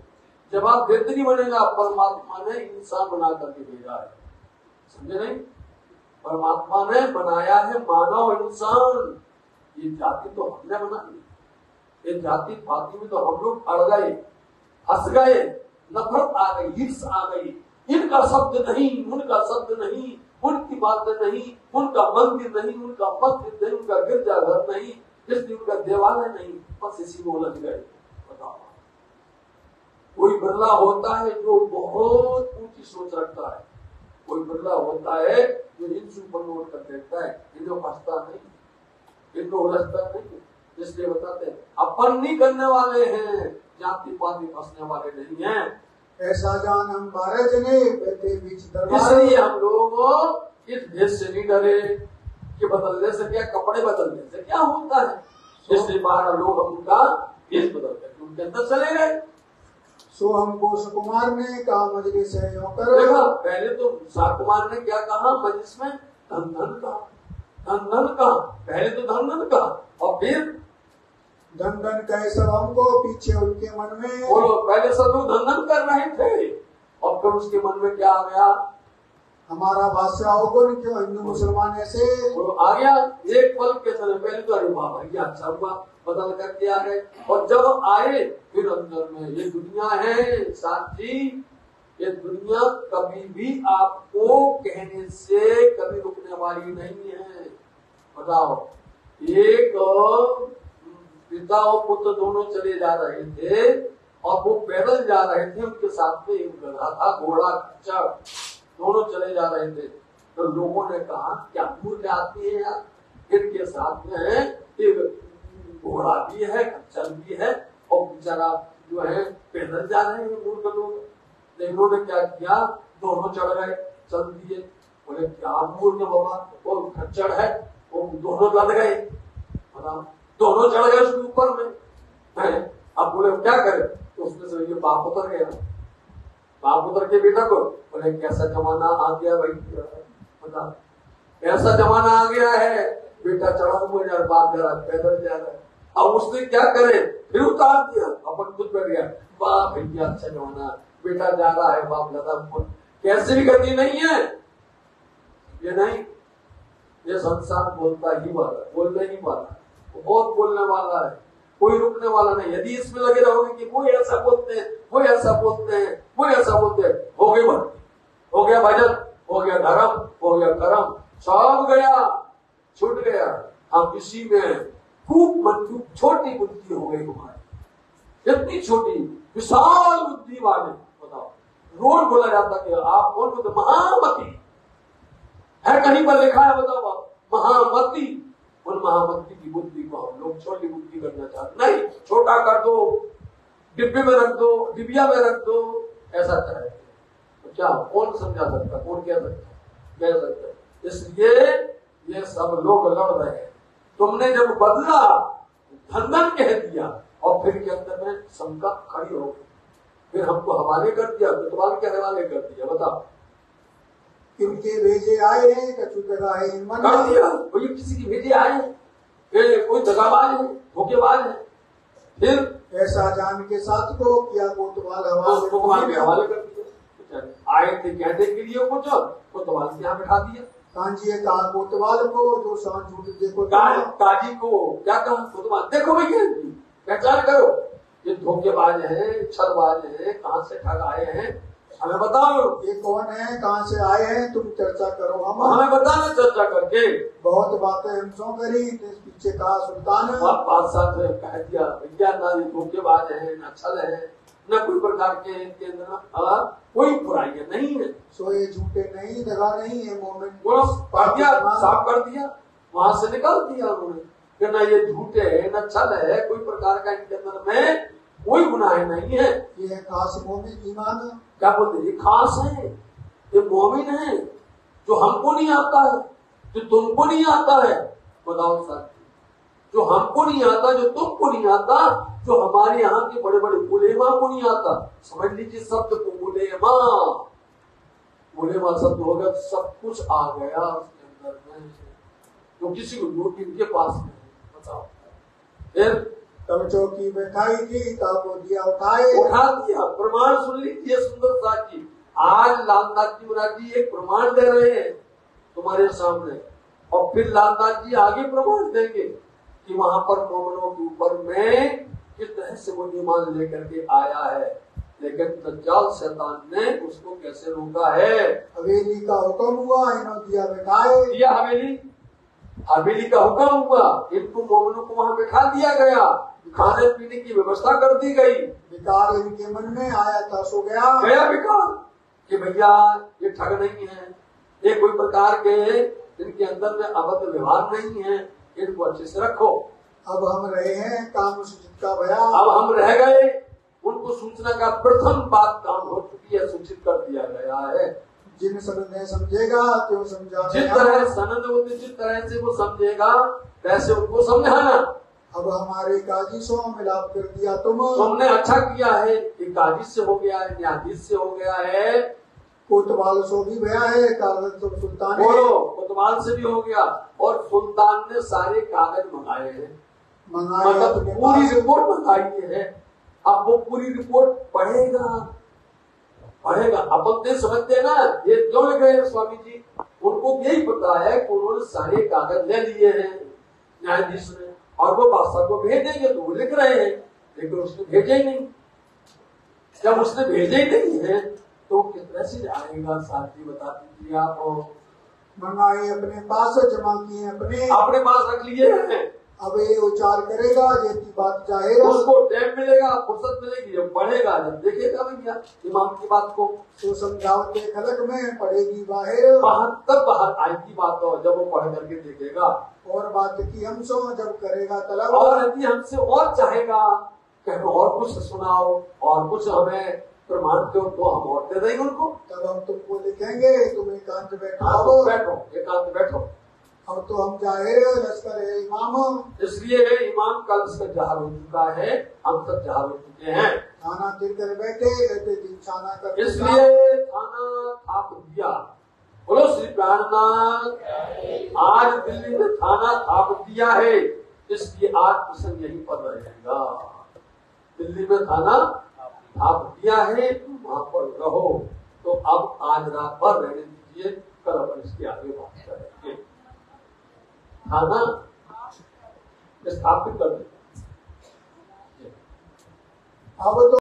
जवाब देते नहीं बनेगा। परमात्मा ने इंसान बना करके भेजा है, समझे नहीं? परमात्मा ने बनाया है मानव इंसान, ये जाति तो हमने बनाई। ये जाति पाति में तो हम लोग अड़ गए, हंस गए, नफरत आ गई, ईर्ष्या आ गई। इनका शब्द नहीं, उनका शब्द नहीं, उनकी बातें नहीं, उनका मंदिर नहीं, उनका मस्जिद नहीं, उनका गिरजाघर नहीं, इसलिए उनका देवालय नहीं, बस इसी में उलझ गए। बताओ, कोई बिरला होता है जो बहुत ऊंची सोच रखता है, कोई बिरला होता है जो इंच ऊपर नोट कर देता है, इनको फंसता नहीं, इनको उलझता नहीं। इसलिए बताते हैं अपन नहीं करने वाले हैं, जाति पाति फंसने वाले नहीं हैं। ऐसा जान हम 12 जने बैठे बीच दरबार। इसलिए हम लोग इस भेष से नहीं डरे कि बदलने से क्या, कपड़े बदलने से क्या होता है। इसलिए 12 लोग उनका भेष बदल करके उनके अंदर चले गए। सो हमको सुकुमार ने कहा मजलिस है यूं कर। देखा, पहले तो साकुमार ने क्या कहा मजलिस में, धन धन का, धन धन का, पहले तो धन धन का, और फिर धन धन कहे सब हमको, पीछे उनके मन में बोलो, पहले सब लोग धन धन कर रहे थे और फिर उसके मन में क्या आ गया, हमारा बादशाह होगा नहीं, क्यों हिंदू मुसलमान ऐसे आ गया। एक पल के समय पहले तो अरे वाह भैया अच्छा हुआ, बदल करके आ गए, और जब आए फिर अंदर में ये दुनिया है साथी, ये दुनिया कभी भी आपको कहने से कभी रुकने वाली नहीं है। बताओ, एक पिता और पुत्र दोनों चले जा रहे थे और वो पैदल जा रहे थे, उनके साथ में एक गधा था, घोड़ा, खच्चर, दोनों चले जा रहे थे। तो लोगों ने कहा क्या मूर्ख आदमी है यार, इनके साथ में एक घोड़ा भी है, खच्चर भी है, और बेचारा जो है पैदल जा रहे हैं मूर्ख लोग। इन्होंने क्या किया, दोनों चढ़ गए, चल दिए। बोले क्या मूर्ख बाबा, वो खच्चर है, वो दोनों लड़ गए, दोनों चढ़ गए उसके ऊपर में। अब बोले क्या करे, तो उसमें से ये बाप उतर गया। बाप उतर के बेटा को बोले कैसा जमाना आ गया भाई, बता कैसा जमाना आ गया है, बेटा चढ़ा हुआ जा रहा, बाप जा रहा, पैदल जा रहा है। अब उसने क्या करे, फिर उतार दिया, अपन खुद बैठ गया, वाह भैया अच्छा जमाना, बेटा जा रहा है, बाप लगा, कैसे भी गति नहीं है ये, नहीं, ये संसार बोलता ही वाला, बोलने ही वाला, बहुत बोलने वाला है, कोई रुकने वाला नहीं। यदि इसमें लगे रहोगे कि वो ऐसा बोलते हैं, वो ऐसा बोलते हैं, वो ऐसा बोलते हैं, हो गई भक्ति, हो गया भजन, हो गया धर्म, हो गया कर्म, सब गया, छूट गया। हम इसी में खूब मन, छोटी बुद्धि हो गई हमारी, इतनी छोटी विशाल बुद्धि वाले। बताओ, रोज बोला जाता कि आप कौन बोलते, महामती है, कहीं पर लिखा है, बताओ महामती। उन महामती की बुद्धि को हम लोग छोटी बुद्धि करना चाहते, नहीं, छोटा कर दो, डिब्बे में रख दो, डिबिया में रख दो, ऐसा करेंगे तो क्या कौन समझा सकता, कौन कह सकता। इसलिए ये सब लोग लड़ रहे हैं। तुमने जब बदला धन कह दिया और फिर के अंदर में शंका खड़ी हो गई, फिर हमको हवाले कर दिया, तुम्हारे के हवाले कर दिया। बताओ किनके भेजे आए हैं कछु दगाए मन कर दिया, कोई किसी के भेजे आए हैं, कोई दगाबाज है, धोखेबाज है। फिर ऐसा जान के साथ को किया कोतवाल हवाले कर दिया। आए थे कहने के लिए कुछ, कोतवाल के यहाँ बैठा दिया। कांजी कहा कोतवाल को जो सांझ झूठ देखो काजी को क्या कहा, कोतवाल देखो भैया पहचान करो, ये धोखेबाज है, छलबाज है, कहाँ से ठग आए हैं, हमें बताओ ये कौन है, कहाँ से आए हैं, तुम चर्चा करो। हमें बताना चर्चा करके। बहुत बातें हमसों करी, इस पीछे कहा सुल्तान बादशाह ने कह दिया भैया ना ये धोखेबाज है, ना छल है, न कोई प्रकार के इनके अंदर कोई बुराई नहीं है, सोए झूठे नहीं, दगा नहीं है, मोमिन कर दिया, साफ कर दिया, वहां से निकाल दिया उन्होंने कि न ये झूठे है, न छल है, कोई प्रकार का इनके अंदर में कोई गुनाह नहीं है। ये खास मोमिन ईमान है। क्या बोलते, ये खास है, ये मोमिन है, जो हमको नहीं आता है, जो तुमको नहीं आता है। बताओ सर, जो हमको नहीं आता, जो तुमको नहीं आता, जो हमारे यहाँ के बड़े बड़े उलेमा को नहीं आता। समझ लीजिए शब्द को उलेमा शब्द हो गया, सब कुछ आ गया उसके अंदर में, जो किसी को जो इनके पास नहीं। बताओ फिर तब चौकी बैठाई थी, ताको दिया उठाए, उठा दिया। प्रमाण सुन लीजिए सुंदर साथ जी, आज लालनाथ जी महाराज जी एक प्रमाण दे रहे हैं तुम्हारे सामने, और फिर लालनाथ जी आगे प्रमाण देंगे कि वहां पर मोमनों के ऊपर में किस तरह से वो ईमान लेकर के आया है, लेकिन दज्जाल शैतान ने उसको कैसे रोका है। हवेली का हुक्म हुआ, इन्हों दिया बैठाए, दिया हवेली का हुक्म हुआ, इनको मोमनों को वहां बैठा दिया गया, खाने पीने की व्यवस्था कर दी गई। विकार इनके मन में आया था, सो गया विकार कि भैया ये ठग नहीं है, ये कोई प्रकार के इनके अंदर में अबद्ध व्यवहार नहीं है, इनको अच्छे से रखो। अब हम रहे हैं काम सूचित का भया, अब हम रह गए, उनको सूचना का प्रथम बात काम हो चुकी है, सूचित कर दिया गया है। जिन सनद समझेगा तो समझा, जिस तरह सनद होती, जिस तरह से वो समझेगा वैसे उनको समझाना। अब हमारे काजी सो मिलाप कर दिया तुमने अच्छा किया है कि काजी से हो गया है, न्यायाधीश से हो गया है, कोतवाल सो भी गया है, कागज तो सुल्तान बोलो कोतवाल से भी हो गया, और सुल्तान ने सारे कागज मंगाए हैं, मतलब पूरी रिपोर्ट मंगाई है। अब वो पूरी रिपोर्ट पढ़ेगा। अपन नहीं समझते ना, ये क्यों लिख रहे हैं स्वामी जी, उनको यही पता है कि उन्होंने सारे कागज ले लिए हैं न्यायाधीश ने, और वो बादशाह को भेजेंगे तो वो लिख रहे हैं, लेकिन उसने भेजे ही नहीं। जब उसने भेजे ही नहीं है तो किस तरह से आएगा साथी, बता दीजिए आप। मंगाए अपने पास, जमा किए अपने पास रख लिए हैं। अब ये उच्चार करेगा, जेती बात जाहिर, उसको टाइम मिलेगा, फुर्सत मिलेगी, जब पढ़ेगा, जब देखेगा भैया इमाम की बात को, तो समझावते खलक में पड़ेगी बाहर, तब बाहर आएगी बात, हो जब वो पढ़ करके देखेगा। और बात की हम सो जब करेगा तलब, और यदि हमसे और चाहेगा कि हमें और कुछ सुनाओ और कुछ हमें प्रमाण दो, तो हम और दे देंगे उनको। तब हम तुमको लिखेंगे, तुम एकांत बैठो। अब तो हम जाहिर लश्कर है इमाम, इसलिए इमाम का लश्कर जहार हो चुका है, हम सब जहार हो चुके हैं। थाना तिर कर बैठे, छाना कर, इसलिए थाना थाप दिया। बोलो श्री प्राणनाथ, आज दिल्ली में थाना थाप दिया है, इसलिए आज प्रसंग यहीं पर रहेगा। दिल्ली में थाना थाप दिया है, वहां पर रहो। तो अब आज रात भर रहने दीजिए, कल अपन इसके आगे बात करेंगे। थाना स्थापित कर दे। अब तो